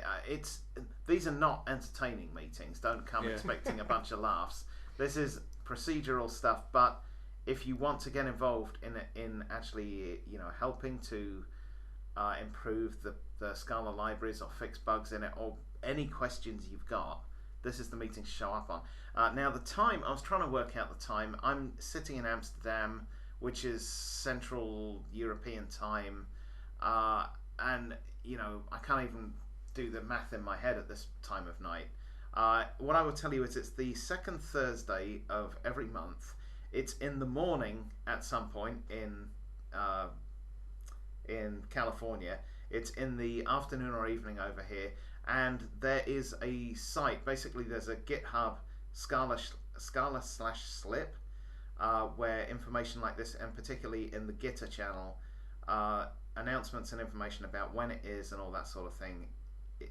These are not entertaining meetings. Don't come expecting a bunch of laughs. This is procedural stuff. But if you want to get involved in actually, helping to improve the Scala libraries or fix bugs in it, or any questions you've got, this is the meeting to show up on. Now the time, I was trying to work out the time. I'm sitting in Amsterdam, which is Central European time, and I can't even do the math in my head at this time of night. What I will tell you is it's the second Thursday of every month. It's in the morning at some point in in California. It's in the afternoon or evening over here, and there is a site. Basically, there's a GitHub Scala/slip where information like this, and particularly in the Gitter channel, announcements and information about when it is and all that sort of thing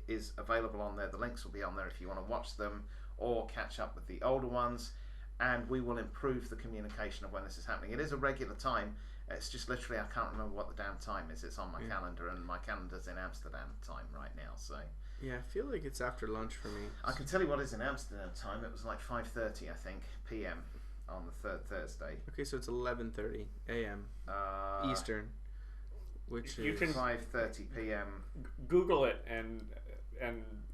is available on there. The links will be on there if you want to watch them or catch up with the older ones, and we will improve the communication of when this is happening. It is a regular time. It's just literally I can't remember what the damn time is. It's on my calendar, and my calendar's in Amsterdam time right now. So yeah, I feel like it's after lunch for me. I can tell you what is in Amsterdam time. It was like 5:30, I think, p.m. on the third Thursday. Okay, so it's 11:30 a.m. Eastern, which You is can 5:30 p.m. Google it and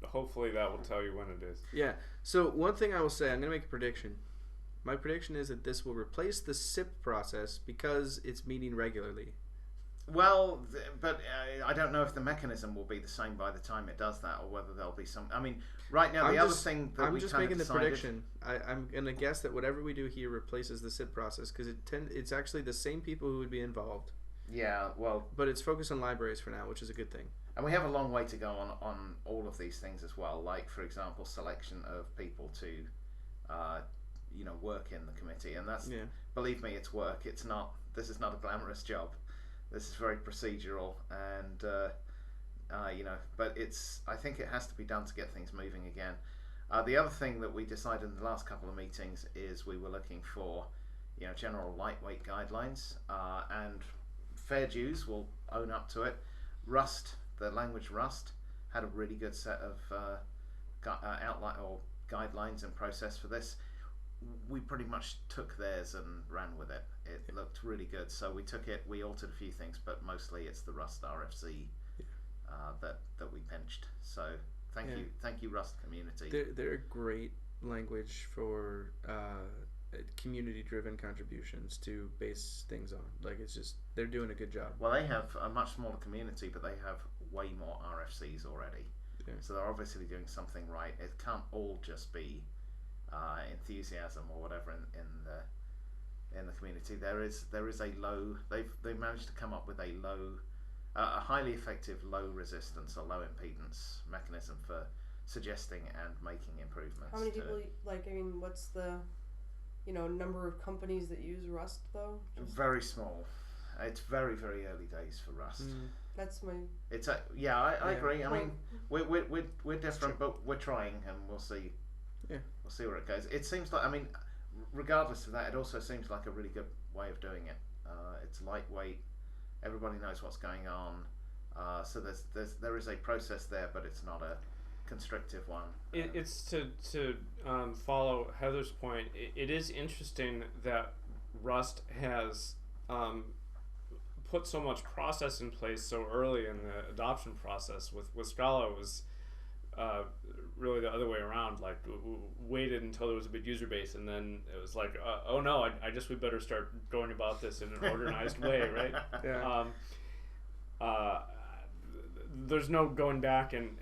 hopefully that will tell you when it is. Yeah. So one thing I will say, I'm going to make a prediction. My prediction is that this will replace the SIP process because it's meeting regularly. Well, but I don't know if the mechanism will be the same by the time it does that, or whether there'll be some. I mean, right now the other thing that I'm we just kind making of the decided, prediction. I'm gonna guess that whatever we do here replaces the SIP process because it's actually the same people who would be involved, Yeah, well, but it's focused on libraries for now, which is a good thing. and we have a long way to go on all of these things as well. Like, for example, selection of people to, work in the committee, and that's believe me, it's work. It's not. This is not a glamorous job. This is very procedural, and but it's. I think it has to be done to get things moving again. The other thing that we decided in the last couple of meetings is we were looking for, general lightweight guidelines, and fair dues will own up to it. Rust, the language Rust, had a really good set of outline or guidelines and process for this. We pretty much took theirs and ran with it. It looked really good, so we took it. We altered a few things, but mostly it's the Rust RFC that we pinched. So thank you Rust community. They're a great language for community-driven contributions to base things on. Like, it's just they're doing a good job. Well, they have a much smaller community, but they have way more RFCs already. Yeah. So they're obviously doing something right. It can't all just be enthusiasm or whatever in the community. There is a low. They've managed to come up with a highly effective low resistance or low impedance mechanism for suggesting and making improvements. How many people what's the number of companies that use Rust though? Very small. It's very, very early days for Rust. That's my. It's I agree. I mean, we're different, but we're trying, and we'll see. Yeah, we'll see where it goes. It seems like, regardless of that, it also seems like a really good way of doing it. It's lightweight. Everybody knows what's going on. So there is a process there, but it's not a constrictive one. It's to follow Heather's point. It is interesting that Rust has put so much process in place so early in the adoption process. With Scala, it was really the other way around. Like, waited until there was a big user base, and then it was like, oh no, I guess we better start going about this in an organized way, right? Yeah. There's no going back and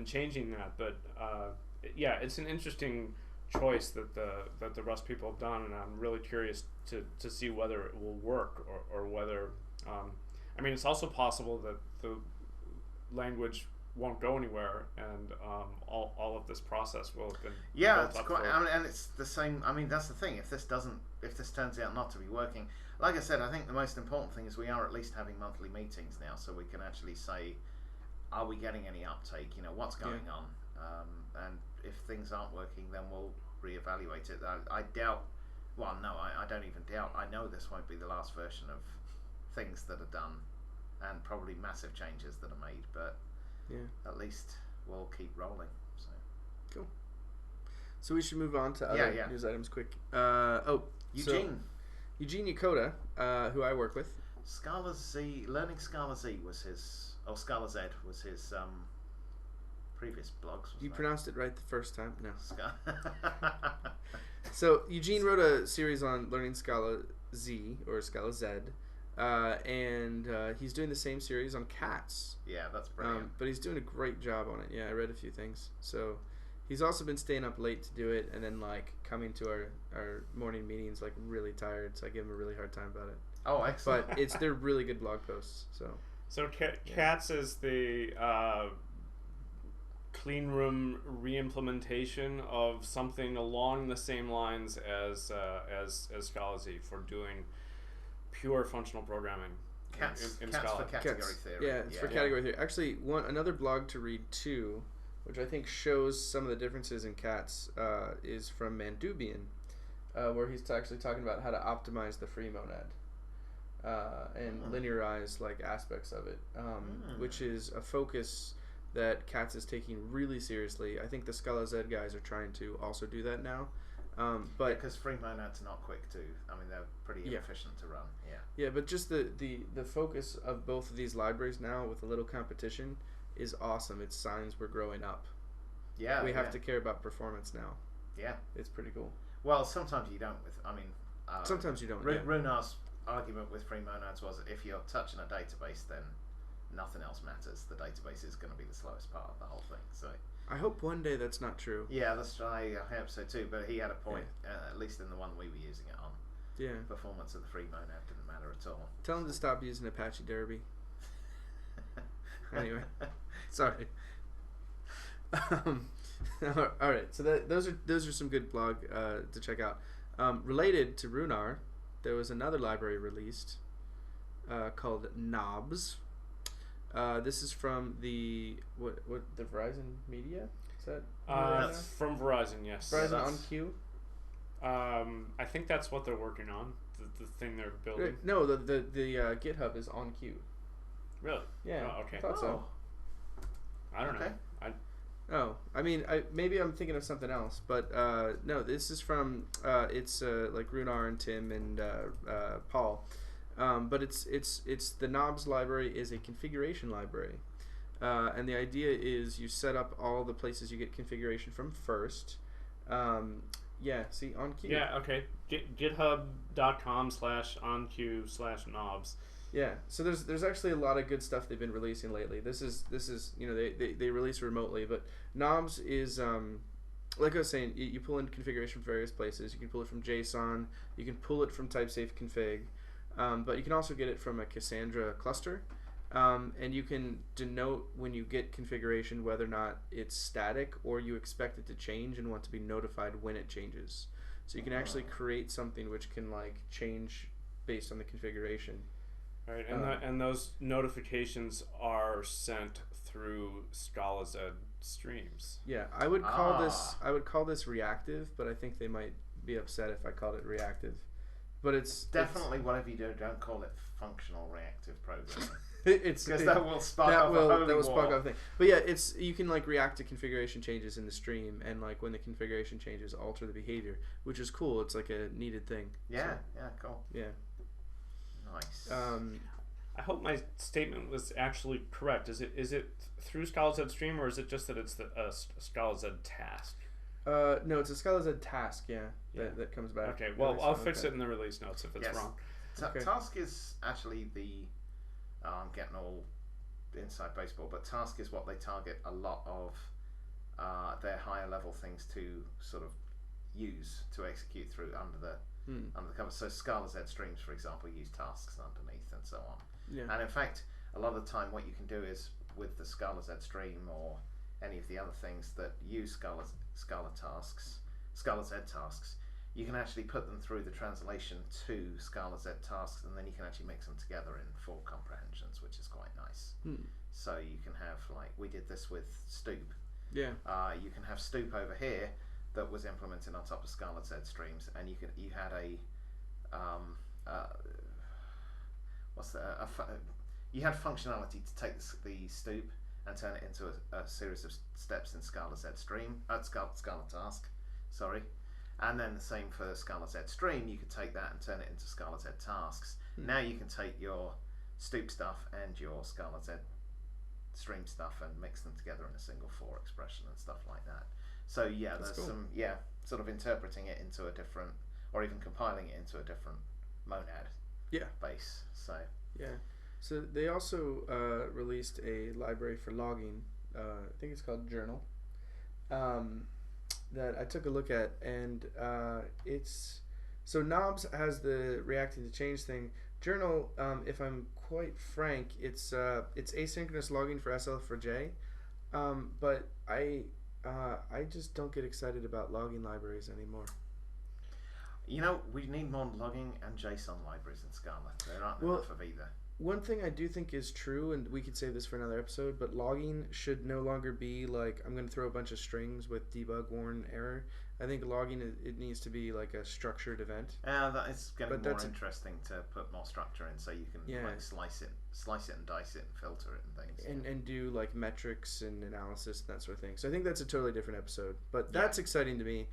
changing that, but it's an interesting choice that the Rust people have done, and I'm really curious to see whether it will work or whether it's also possible that the language won't go anywhere, and all of this process will have been it's quite. And it's the same. That's the thing. If this turns out not to be working, like I said, I think the most important thing is we are at least having monthly meetings now, so we can actually say, are we getting any uptake? What's going on? And if things aren't working, then we'll reevaluate it. I doubt. Well, no, I don't even doubt. I know this won't be the last version of things that are done, and probably massive changes that are made, but. Yeah. At least we'll keep rolling. So cool. So we should move on to other news items quick. Eugene Yakoda, who I work with. Scala Z, learning Scala Z was his. Oh, Scala Z was his previous blogs. You pronounced it right the first time. No. Scala. So Eugene wrote a series on learning Scala Z or Scala Z. And he's doing the same series on cats. Yeah, that's brilliant. But he's doing a great job on it. Yeah, I read a few things. So He's also been staying up late to do it, and then like coming to our morning meetings like really tired. So I give him a really hard time about it. Oh, excellent. But they're really good blog posts. So Cats is the clean room re-implementation of something along the same lines as Scalalays for doing pure functional programming. Cats in for Scala. category theory. Yeah, it's for category theory. Actually, another blog to read too, which I think shows some of the differences in Cats, is from Mandubian, where he's actually talking about how to optimize the free monad and linearize like aspects of it, which is a focus that Cats is taking really seriously. I think the Scala Z guys are trying to also do that now. But because free monads are not quick to. I mean, they're pretty inefficient to run. Yeah. Yeah, but just the focus of both of these libraries now with a little competition is awesome. It's signs we're growing up. Yeah. We have to care about performance now. Yeah. It's pretty cool. Well, sometimes you don't. Sometimes you don't. Runar's argument with free monads was if you're touching a database, then nothing else matters. The database is going to be the slowest part of the whole thing. So I hope one day that's not true. yeah, I hope so too. But he had a point, at least in the one we were using it on. Yeah. Performance of the free monad didn't matter at all. Tell him to stop using Apache Derby. Anyway, sorry. All right, so those are some good blog to check out. Related to Runar, there was another library released called Knobs. This is from the the Verizon Media. Is that from Verizon? Yes. Verizon on Q. I think that's what they're working on. The thing they're building. No, the GitHub is on Q. Really? Yeah. Oh, okay. I thought so. I don't know. I mean, maybe I'm thinking of something else, but no, this is from it's like Runar and Tim and Paul, but it's the Knobs library is a configuration library, and the idea is you set up all the places you get configuration from first. Yeah, see on Q. Yeah, okay. GitHub.com/onQ/knobs. Yeah, so there's actually a lot of good stuff they've been releasing lately. This is they release remotely, but Knobs is like I was saying, you pull in configuration from various places. You can pull it from JSON, you can pull it from typesafe config, but you can also get it from a Cassandra cluster, and you can denote when you get configuration whether or not it's static or you expect it to change and want to be notified when it changes. So you can actually create something which can like change based on the configuration. Right, and those notifications are sent through Scala Z streams. Yeah, I would call this reactive, but I think they might be upset if I called it reactive. But it's definitely whatever you do, don't call it functional reactive programming. Because that will spark off a holy war. Thing. But yeah, you can like react to configuration changes in the stream, and like when the configuration changes, alter the behavior, which is cool. It's like a needed thing. Yeah, cool. Yeah. Nice. I hope my statement was actually correct. Is it through Scala Z stream, or is it just that it's the Scala Z task? No, it's a Scala Z task. That comes back. Okay, well I'll fix it in the release notes if it's wrong. Task is actually the I'm getting all inside baseball, but task is what they target a lot of their higher level things to sort of use to execute through under the cover. So Scala Z streams, for example, use tasks underneath and so on. Yeah. And in fact, a lot of the time what you can do is with the Scala Z stream or any of the other things that use Scala Z tasks, you can actually put them through the translation to Scala Z tasks, and then you can actually mix them together in full comprehensions, which is quite nice. So you can have, like, we did this with Stoop. Yeah. You can have Stoop over here that was implemented on top of Scala Z streams, and you had you had functionality to take the Stoop and turn it into a series of steps in Scala Z stream, Scala task, sorry. And then the same for Scala Z stream, you could take that and turn it into Scala Z tasks. Now you can take your Stoop stuff and your Scala Z stream stuff and mix them together in a single for expression and stuff like that. So yeah, That's there's cool. some sort of interpreting it into a different, or even compiling it into a different monad base. So yeah. So they also released a library for logging. I think it's called Journal. that I took a look at, and it's so Knobs has the reacting to change thing. Journal, if I'm quite frank, it's asynchronous logging for SL4J, but I just don't get excited about logging libraries anymore. You know, we need more logging and JSON libraries in Scala. There aren't enough of either. One thing I do think is true, and we could save this for another episode, but logging should no longer be like, I'm going to throw a bunch of strings with debug warn error. I think logging, it needs to be like a structured event. That is getting more interesting to put more structure in, so you can like slice it and dice it and filter it and things. And do like metrics and analysis and that sort of thing. So I think that's a totally different episode. But that's exciting to me.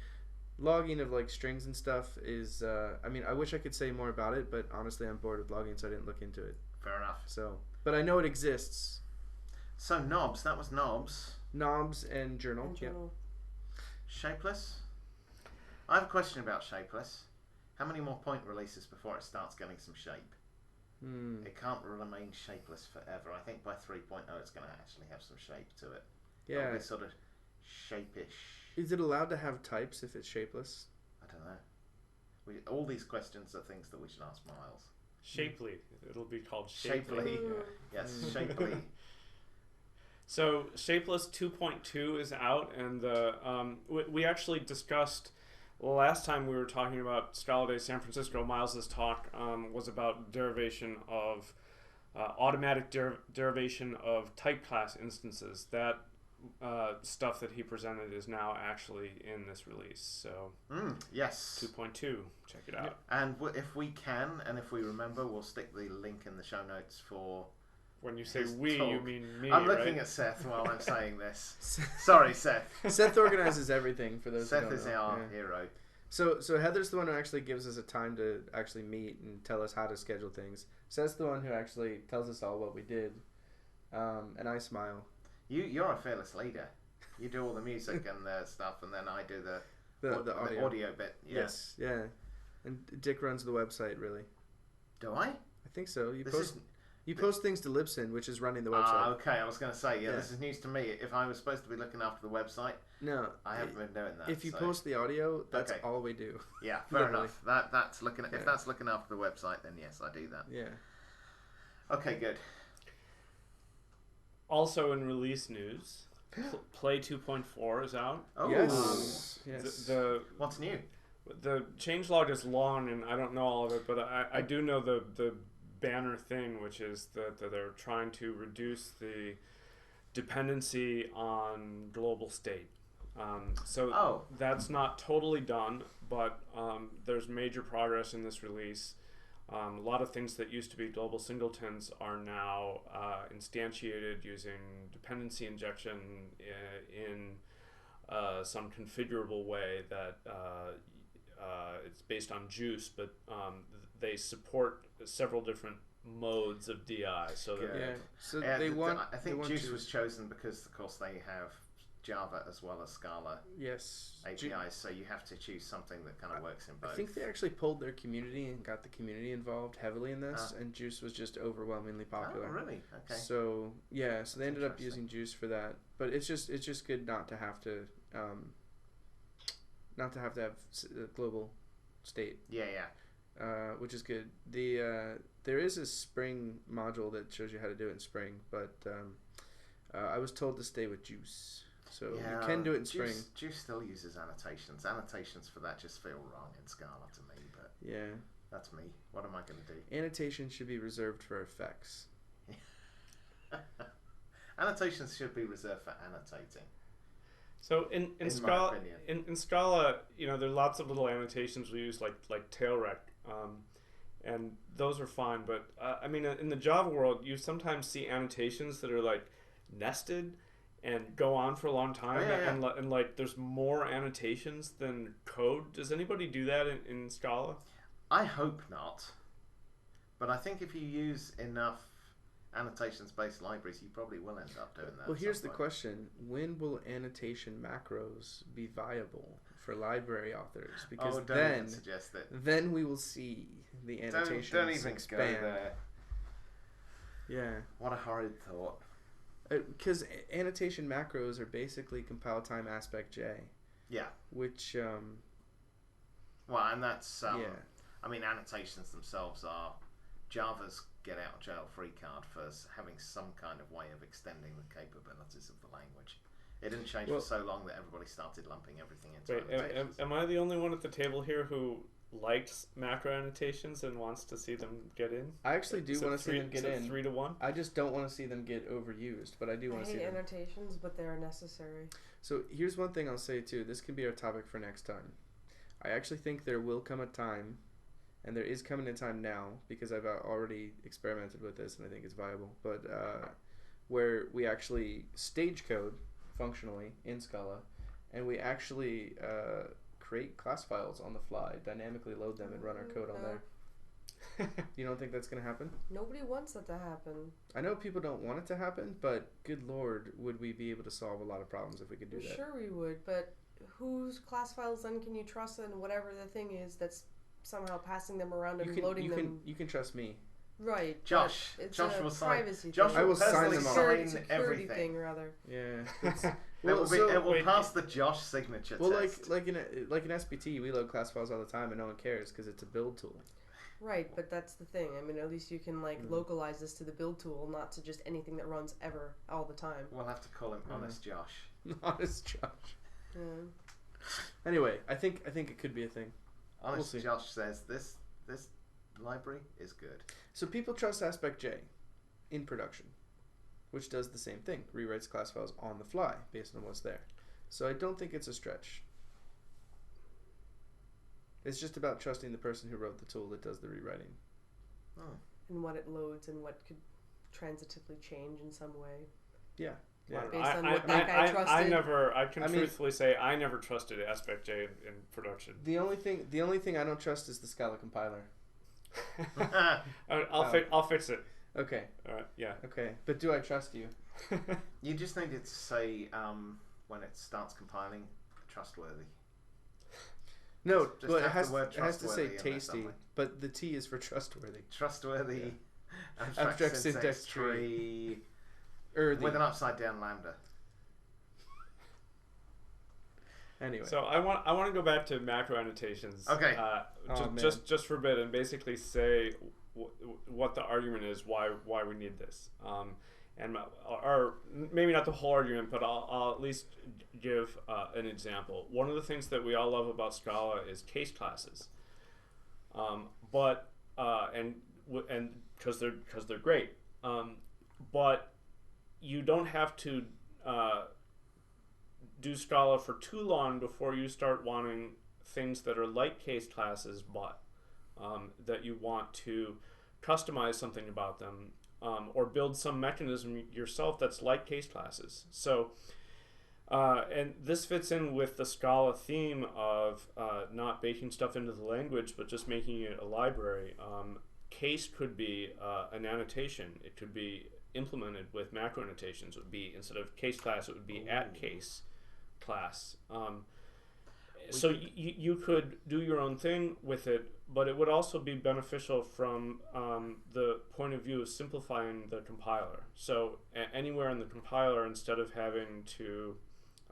Logging of like strings and stuff is, I mean, I wish I could say more about it, but honestly I'm bored with logging, so I didn't look into it. Fair enough. So, but I know it exists. So knobs, that was knobs. Knobs and journal. Yep. Shapeless. I have a question about shapeless. How many more point releases before it starts getting some shape? It can't remain shapeless forever. I think by 3.0 it's going to actually have some shape to it. Yeah. It'll be sort of shape-ish. Is it allowed to have types if it's shapeless? I don't know. All these questions are things that we should ask Miles. Shapely. It'll be called Shapely. Shapely. Yes, Shapely. So Shapeless 2.2 is out, and we actually discussed last time we were talking about Scaladays San Francisco. Miles's talk was about derivation of automatic derivation of type class instances. That stuff that he presented is now actually in this release. So yes, 2.2. Check it out. And if we can, and if we remember, we'll stick the link in the show notes for. When you say we, talk. You mean me, I'm looking right? at Seth while I'm saying this. Sorry, Seth. Seth organizes everything for those. Seth is our hero. So Heather's the one who actually gives us a time to actually meet and tell us how to schedule things. Seth's the one who actually tells us all what we did, and I smile. You're a fearless leader. You do all the music and the stuff, and then I do the audio bit. Yes, yeah. And Dick runs the website, really. Do I? I think so. You post things to Libsyn, which is running the website. Ah, okay. I was going to say, this is news to me. If I was supposed to be looking after the website, no, I haven't been doing that. If you post the audio, that's all we do. Yeah, fair enough. That's looking. If that's looking after the website, then yes, I do that. Yeah. Okay, good. Also in release news, Play 2.4 is out. Oh, yes. What's new? The changelog is long, and I don't know all of it, but I do know the banner thing, which is that they're trying to reduce the dependency on global state. So that's not totally done, but there's major progress in this release. A lot of things that used to be global singletons are now instantiated using dependency injection in some configurable way that it's based on Juice, but they support several different modes of DI. So so they want. I think Juice was chosen because, of course, they have Java as well as Scala APIs, so you have to choose something that kind of works in both. I think they actually pulled their community and got the community involved heavily in this, and Juice was just overwhelmingly popular. Oh, really? Okay. So so they ended up using Juice for that, but it's just good not to have to have a global state. Which is good. There is a Spring module that shows you how to do it in Spring, but I was told to stay with Juice. So you can do it in Spring. Juice still uses annotations. Annotations for that just feel wrong in Scala to me, but that's me. What am I going to do? Annotations should be reserved for effects. Annotations should be reserved for annotating. So in Scala, there are lots of little annotations we use, like tailrec, and those are fine. But in the Java world, you sometimes see annotations that are like nested and go on for a long time, and like there's more annotations than code. Does anybody do that in Scala? I hope not, but I think if you use enough annotations-based libraries, you probably will end up doing that. Well, here's the question: when will annotation macros be viable for library authors? Because then we will see the annotations don't even expand. Go there. Yeah. What a horrid thought. Because annotation macros are basically compile time aspect J. Yeah. which Well, and that's yeah. I mean, annotations themselves are Java's get out of jail free card for having some kind of way of extending the capabilities of the language. It didn't change for so long that everybody started lumping everything into annotations. Am I the only one at the table here who likes macro annotations and wants to see them get in? I actually do want to see them get in. 3-1. I just don't want to see them get overused, but I do want to see them. I hate annotations, but they are necessary. So here's one thing I'll say too. This can be our topic for next time. I actually think there will come a time, and there is coming a time now, because I've already experimented with this and I think it's viable, but where we actually stage code functionally in Scala, and we actually create class files on the fly, dynamically load them, and run our code on there. You don't think that's going to happen? Nobody wants that to happen. I know people don't want it to happen, but good lord, would we be able to solve a lot of problems if we could do that? Sure we would, but whose class files then can you trust in whatever the thing is that's somehow passing them around and loading them? You can trust me. Right. Josh. It's Josh a will sign. privacy Josh thing. I will sign them all. sign Security everything. thing, rather. Yeah. It will pass the Josh signature well, test. like in SPT, we load class files all the time, and no one cares because it's a build tool. Right, but that's the thing. I mean, at least you can localize this to the build tool, not to just anything that runs ever, all the time. We'll have to call him Honest Josh. Honest Josh. Yeah. Anyway, I think it could be a thing. Honest We'll see. Josh says this library is good. So people trust Aspect J in production, which does the same thing, rewrites class files on the fly based on what's there. So I don't think it's a stretch. It's just about trusting the person who wrote the tool that does the rewriting. Oh. And what it loads and what could transitively change in some way. Yeah. Yeah. Based on what that guy trusted. I can truthfully say I never trusted Aspect J in production. The only thing I don't trust is the Scala compiler. I'll fix it. Okay. All right. Yeah. Okay. But do I trust you? You just needed to say when it starts compiling, trustworthy. No, Just well, it have the word has to say trustworthy in there tasty, somewhere. but the T is for trustworthy. Trustworthy. Yeah. Abstract syntax tree. Earthy. With an upside down lambda. Anyway. So I want to go back to macro annotations. Okay. Just for a bit and basically say what the argument is why we need this. Or maybe not the whole argument, but I'll at least give an example. One of the things that we all love about Scala is case classes, but because they're great, but you don't have to do Scala for too long before you start wanting things that are like case classes, but that you want to customize something about them. Or build some mechanism yourself that's like case classes. So, and this fits in with the Scala theme of not baking stuff into the language, but just making it a library. Case could be an annotation. It could be implemented with macro annotations. It would be, instead of case class, it would be at case class. So you could do your own thing with it, but it would also be beneficial from the point of view of simplifying the compiler. So anywhere in the compiler, instead of having to,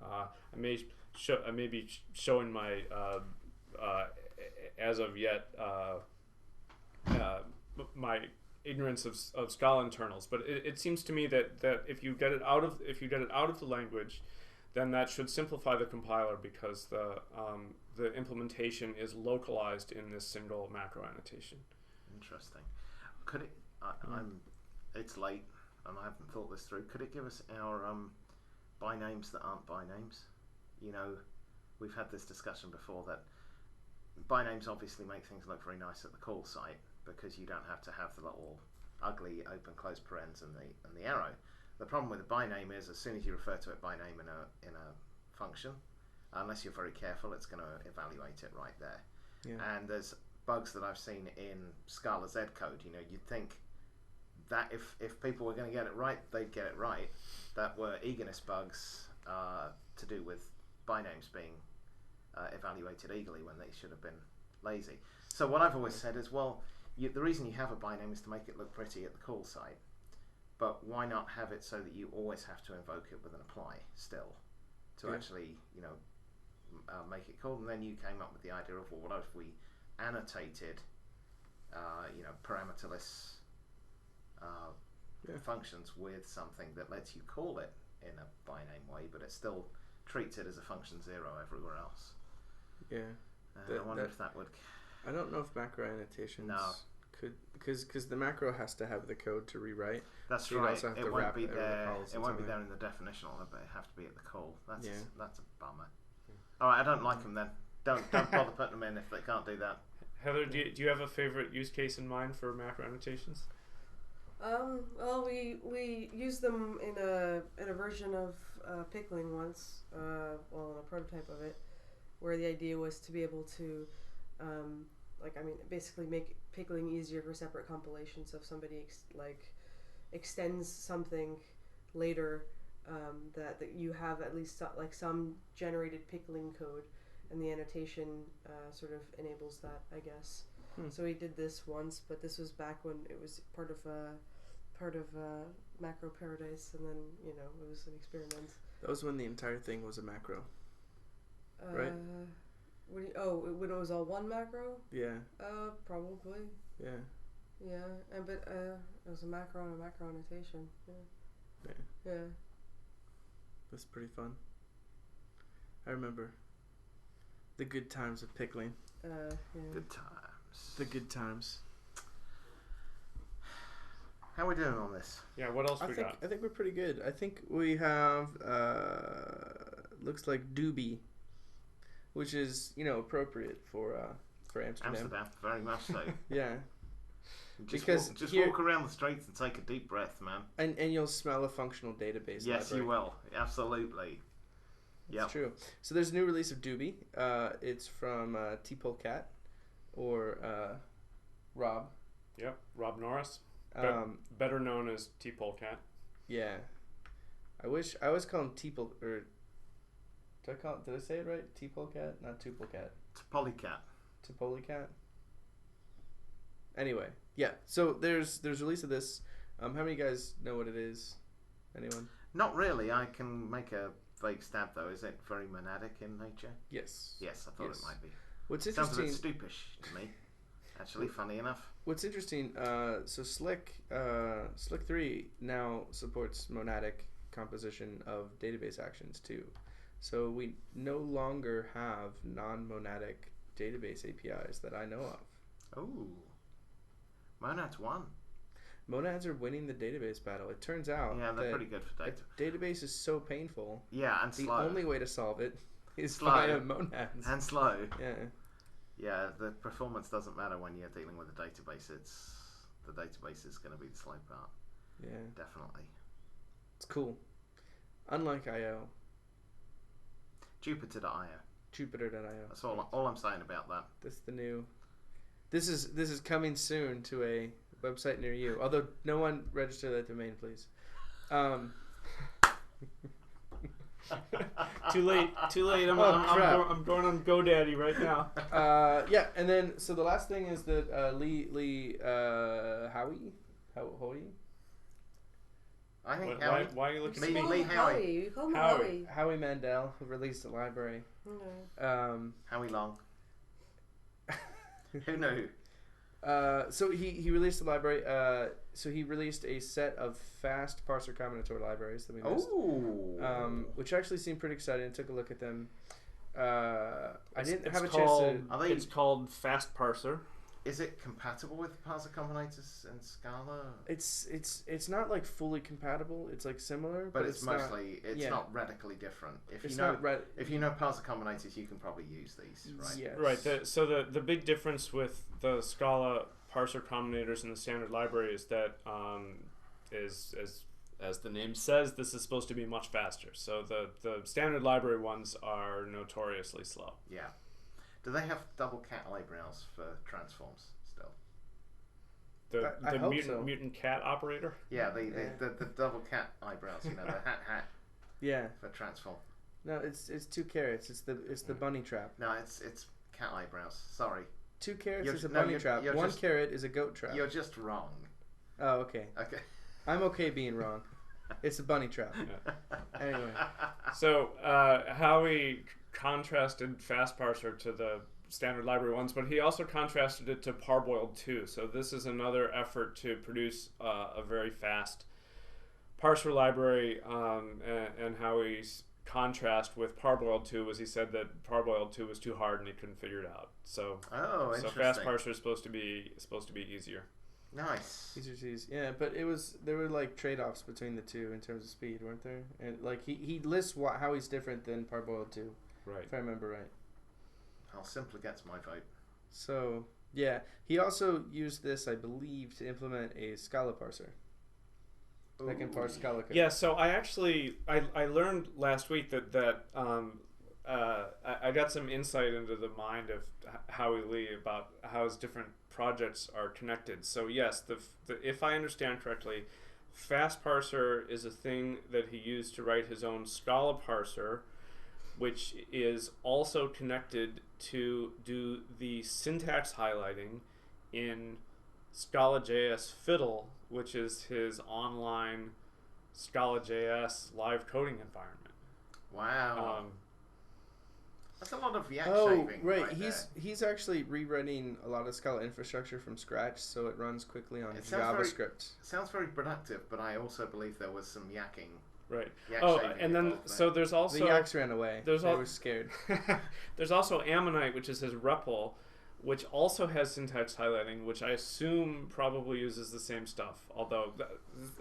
I may be showing my as of yet my ignorance of Scala internals, but it seems to me that if you get it out of the language, then that should simplify the compiler, because the implementation is localized in this single macro annotation. Interesting. Could it? It's late, and I haven't thought this through. Could it give us our bynames that aren't bynames? You know, we've had this discussion before that bynames obviously make things look very nice at the call site, because you don't have to have the little ugly open close parens and the arrow. The problem with a byname is, as soon as you refer to it by name in a function, unless you're very careful, it's going to evaluate it right there. Yeah. And there's bugs that I've seen in Scala Z code. You know, you'd think that if people were going to get it right, they'd get it right. That were eagerness bugs to do with bynames being evaluated eagerly when they should have been lazy. So what I've always said is, well, the reason you have a byname is to make it look pretty at the call site. But why not have it so that you always have to invoke it with an apply still to actually, make it cool. And then you came up with the idea of, well, what if we annotated, parameterless functions with something that lets you call it in a biname way, but it still treats it as a function 0 everywhere else. Yeah. I wonder if that would. I don't know if macro annotations No. could, because the macro has to have the code to rewrite. That's So you'd right. also have It to won't wrap be it over the there. calls It and won't be something. there in the definitional, but it have to be at the call. That's Yeah. that's a bummer. All right, I don't like them then. Don't bother putting them in if they can't do that. Heather, do you have a favorite use case in mind for macro annotations? Well, we used them in a version of pickling once, in a prototype of it, where the idea was to be able to, basically make pickling easier for separate compilations. So if somebody extends something later, that you have at least some generated pickling code, and the annotation sort of enables that, I guess. So we did this once, but this was back when it was part of Macro Paradise, and then it was an experiment. That was when the entire thing was a macro. Right. When it was all one macro? Yeah. Probably. Yeah. Yeah, but it was a macro and a macro annotation. Yeah. Yeah. Yeah. That's pretty fun. I remember the good times of pickling. Yeah. Good times. The good times. How are we doing on this? Yeah, what else we got? I think we're pretty good. I think we have looks like doobie, which is appropriate for Amsterdam. Amsterdam, very much so. Yeah. Just walk around the streets and take a deep breath, man. And you'll smell a functional database. Yes, library. you will. Absolutely. That's true. So there's a new release of Doobie. It's from T-Polecat or Rob. Yep, Rob Norris, better known as T-Polecat. Yeah. I always call him T-Pole, or did I say it right? T-Polecat, not Tupolecat. Polycat. T-Polecat. Anyway, yeah. So there's release of this. How many of you guys know what it is? Anyone? Not really. I can make a vague stab though. Is it very monadic in nature? Yes. Yes, I thought it might be. What's Sounds interesting? a bit stupish to me. Actually, funny enough. What's interesting? So Slick 3 now supports monadic composition of database actions too. So we no longer have non-monadic database APIs that I know of. Ooh. Monads won. Monads are winning the database battle. It turns out Yeah, they're that pretty good for data. database is so painful. Yeah, and The slow. only way to solve it is Slow. via monads. And slow. Yeah. Yeah, the performance doesn't matter when you're dealing with a database. The database is going to be the slow part. Yeah. Definitely. It's cool. Unlike IO, Jupyter.io. Jupyter.io. That's all I'm saying about that. That's the new. This is coming soon to a website near you. Although no one register that domain, please. Too late. I'm going on GoDaddy right now. Yeah, and then so the last thing is that Lee Howie. I think Why are you looking at Lee me? Howie. We call him Howie. Howie. Howie Mandel released a library. Okay. Howie Long. Who knew? So he released a library. So he released a set of fast parser combinator libraries that we missed. Oh. Which actually seemed pretty exciting. I took a look at them. I didn't have a chance called, to. It's called Fast Parser. Is it compatible with parser combinators in Scala? It's not like fully compatible. It's like similar, But it's not, mostly not radically different. If It's you know not red. if you know parser combinators, you can probably use these, right? Yes. Right. So the big difference with the Scala parser combinators in the standard library is that is as the name says, this is supposed to be much faster. So the standard library ones are notoriously slow. Yeah. Do they have double cat eyebrows for transforms still? I The hope mutant, so. mutant cat operator. Yeah, the double cat eyebrows. You know, the hat Yeah. for transform. No, it's 2 carrots. It's the bunny trap. No, it's cat eyebrows. Sorry, 2 carrots You're- is a no, bunny you're- trap. you're 1 just- carrot is a goat trap. you're just wrong. Oh, okay. Okay. I'm okay being wrong. It's a bunny trap. Anyway. So Howie contrasted fast parser to the standard library ones, but he also contrasted it to Parboiled 2. So this is another effort to produce a very fast parser library, and how he's contrast with Parboiled 2 was he said that Parboiled 2 was too hard and he couldn't figure it out. So Interesting. fast parser is supposed to be easier. Nice. Easier to use. Yeah, but there were like trade-offs between the two in terms of speed, weren't there? And like he lists how he's different than Parboiled 2, Right. if I remember right. How simple gets my vote. So yeah, he also used this, I believe, to implement a Scala parser that can parse Scala code. Yeah, so I learned last week that I got some insight into the mind of Howie Lee about how his different projects are connected. So yes, if I understand correctly, fast parser is a thing that he used to write his own Scala parser, which is also connected to do the syntax highlighting in Scala.js Fiddle, which is his online Scala.js live coding environment. Wow. That's a lot of yak Oh, shaving. right. There. He's actually rewriting a lot of Scala infrastructure from scratch, so it runs quickly on It sounds JavaScript. Sounds very productive, but I also believe there was some yakking. Right. Yak Oh, shaving and then involved so there's also The yaks ran away. there's They al- were scared. there's also Ammonite, which is his REPL, which also has syntax highlighting, which I assume probably uses the same stuff. Although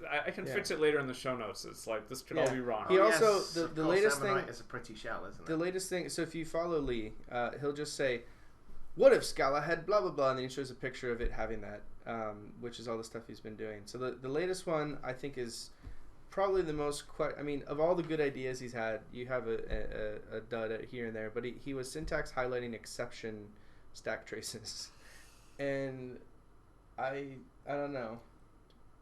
I can fix it later in the show notes. It's like this could all be wrong. He also yes, the of course, latest Ammonite thing is a pretty shell, isn't it? the latest thing. So if you follow Lee, he'll just say, "What if Scala had blah blah blah," and then he shows a picture of it having that, which is all the stuff he's been doing. So the latest one I think is probably the most. I mean, of all the good ideas he's had, you have a dud here and there, but he was syntax highlighting exception stack traces, and I don't know.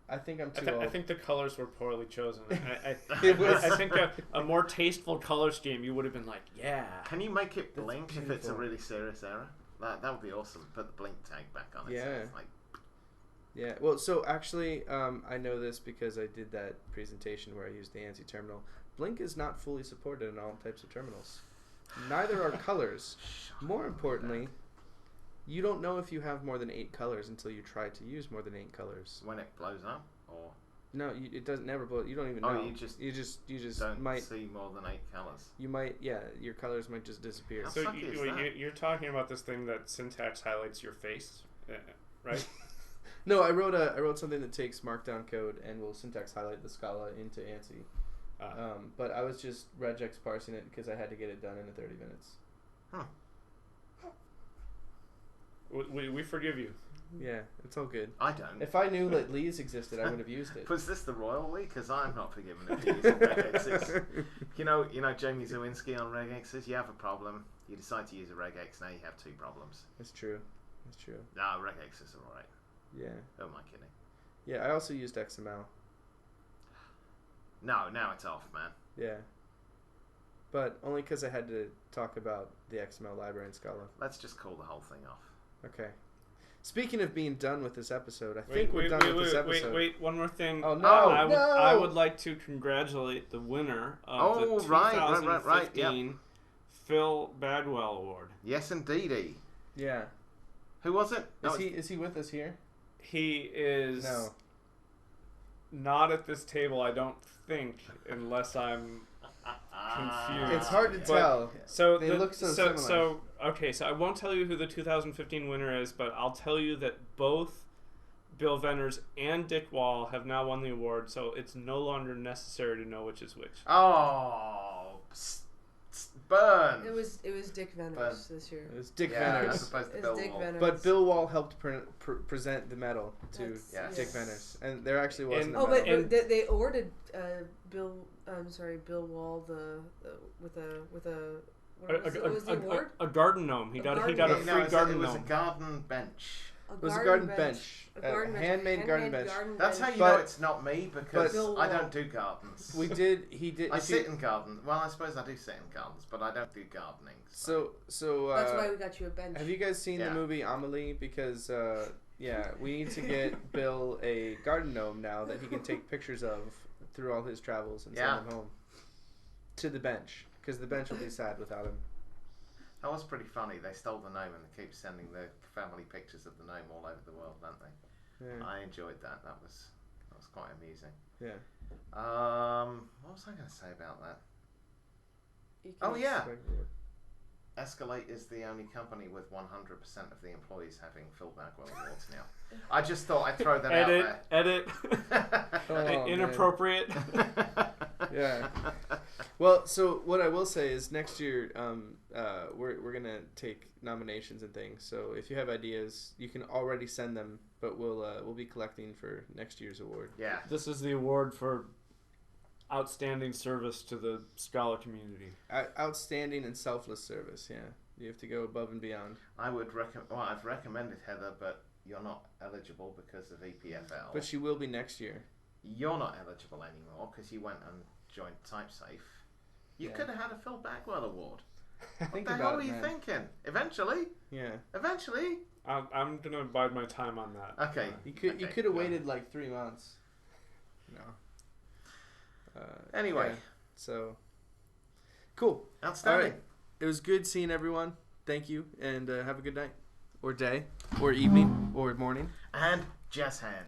I think I'm too old. I think the colors were poorly chosen. It was- I think a more tasteful color scheme, you would have been like, yeah. Can you make it That's blink if it's a beautiful. really serious error? That would be awesome. Put the blink tag back on it. So Yeah. it's like, Yeah, well, so actually, I know this because I did that presentation where I used the ANSI terminal. Blink is not fully supported in all types of terminals. Neither are colors. More importantly, you don't know if you have more than 8 colors until you try to use more than 8 colors. when it blows up, or No, it doesn't never blow. You don't even Oh, know. you just you just don't might see more than 8 colors. you might your colors might just disappear. How So sucky is that? you're talking about this thing that syntax highlights your face, right? No, I wrote something that takes Markdown code and will syntax highlight the Scala into ANSI. But I was just regex parsing it because I had to get it done in 30 minutes. Huh. We forgive you. Yeah, it's all good. I don't. If I knew that Lee's existed, I would have used it. Was this the royal way? Because I'm not forgiven if you're using regexes. You know Jamie Zawinski on regexes. You have a problem. You decide to use a regex. Now you have 2 problems. That's true. That's true. Nah, regexes are alright. Yeah. Who am I kidding? Yeah, I also used XML. No, now it's off, man. Yeah. But only because I had to talk about the XML library in Scala. Let's just call the whole thing off. Okay. Speaking of being done with this episode, I think we're done with this episode. Wait, one more thing. Oh, no, I no! would like to congratulate the winner of Oh, the right, 2015 yep. Phil Bagwell Award. Yes, indeedy. Yeah. Who was it? No, Is he with us here? He is No. not at this table, I don't think, unless I'm confused. It's hard to But- tell. So They look so similar. So okay, so I won't tell you who the 2015 winner is, but I'll tell you that both Bill Venners and Dick Wall have now won the award, so it's no longer necessary to know which is which. Oh, burn. It was Dick Venners this year. It was Dick Yeah, as Venners. opposed to It's Bill Dick Wall. Venners. But Bill Wall helped present the medal to That's- Yes. Dick Venners. And there actually wasn't And- a Oh, medal. but they awarded Bill Wall with a what was the award? A garden gnome. He A got a garden free gnome. No, garden it was a gnome. garden bench. It was a garden bench. A garden bench. Handmade garden bench. That's how you But- know it's not me, because Bill I Wall. don't do gardens. He did. I if you- sit in gardens. Well, I suppose I do sit in gardens, but I don't do gardening. So That's why we got you a bench. have you guys seen the Yeah. movie Amelie? Because we need to get Bill a garden gnome now that he can take pictures of through all his travels and Yeah. send them home to the bench, because the bench will be sad without him. That was pretty funny. They stole the gnome and they keep sending the family pictures of the gnome all over the world, don't they? Yeah. I enjoyed that. That was quite amusing. Yeah. What was I going to say about that? You can Oh yeah, Expect- Escalate is the only company with 100% of the employees having Phil Bagwell awards now. I just thought I'd throw that Edit. Oh, Inappropriate. Yeah. Well, so what I will say is next year, we're gonna take nominations and things. So if you have ideas, you can already send them. But we'll be collecting for next year's award. Yeah. This is the award for outstanding service to the Scala community. Outstanding and selfless service. Yeah, you have to go above and beyond. I would recommend. Well, I've recommended Heather, but you're not eligible because of EPFL. But she will be next year. You're not eligible anymore because you went and joined TypeSafe. You Yeah. could have had a Phil Bagwell award. Think What the about hell it, were you man. thinking? Eventually. Yeah. I'm gonna bide my time on that. Okay. You could Okay, have yeah. waited like 3 months. No. Anyway. yeah, so cool. Outstanding. All right. It was good seeing everyone. Thank you, and have a good night, or day, or evening, or morning. And jazz hand.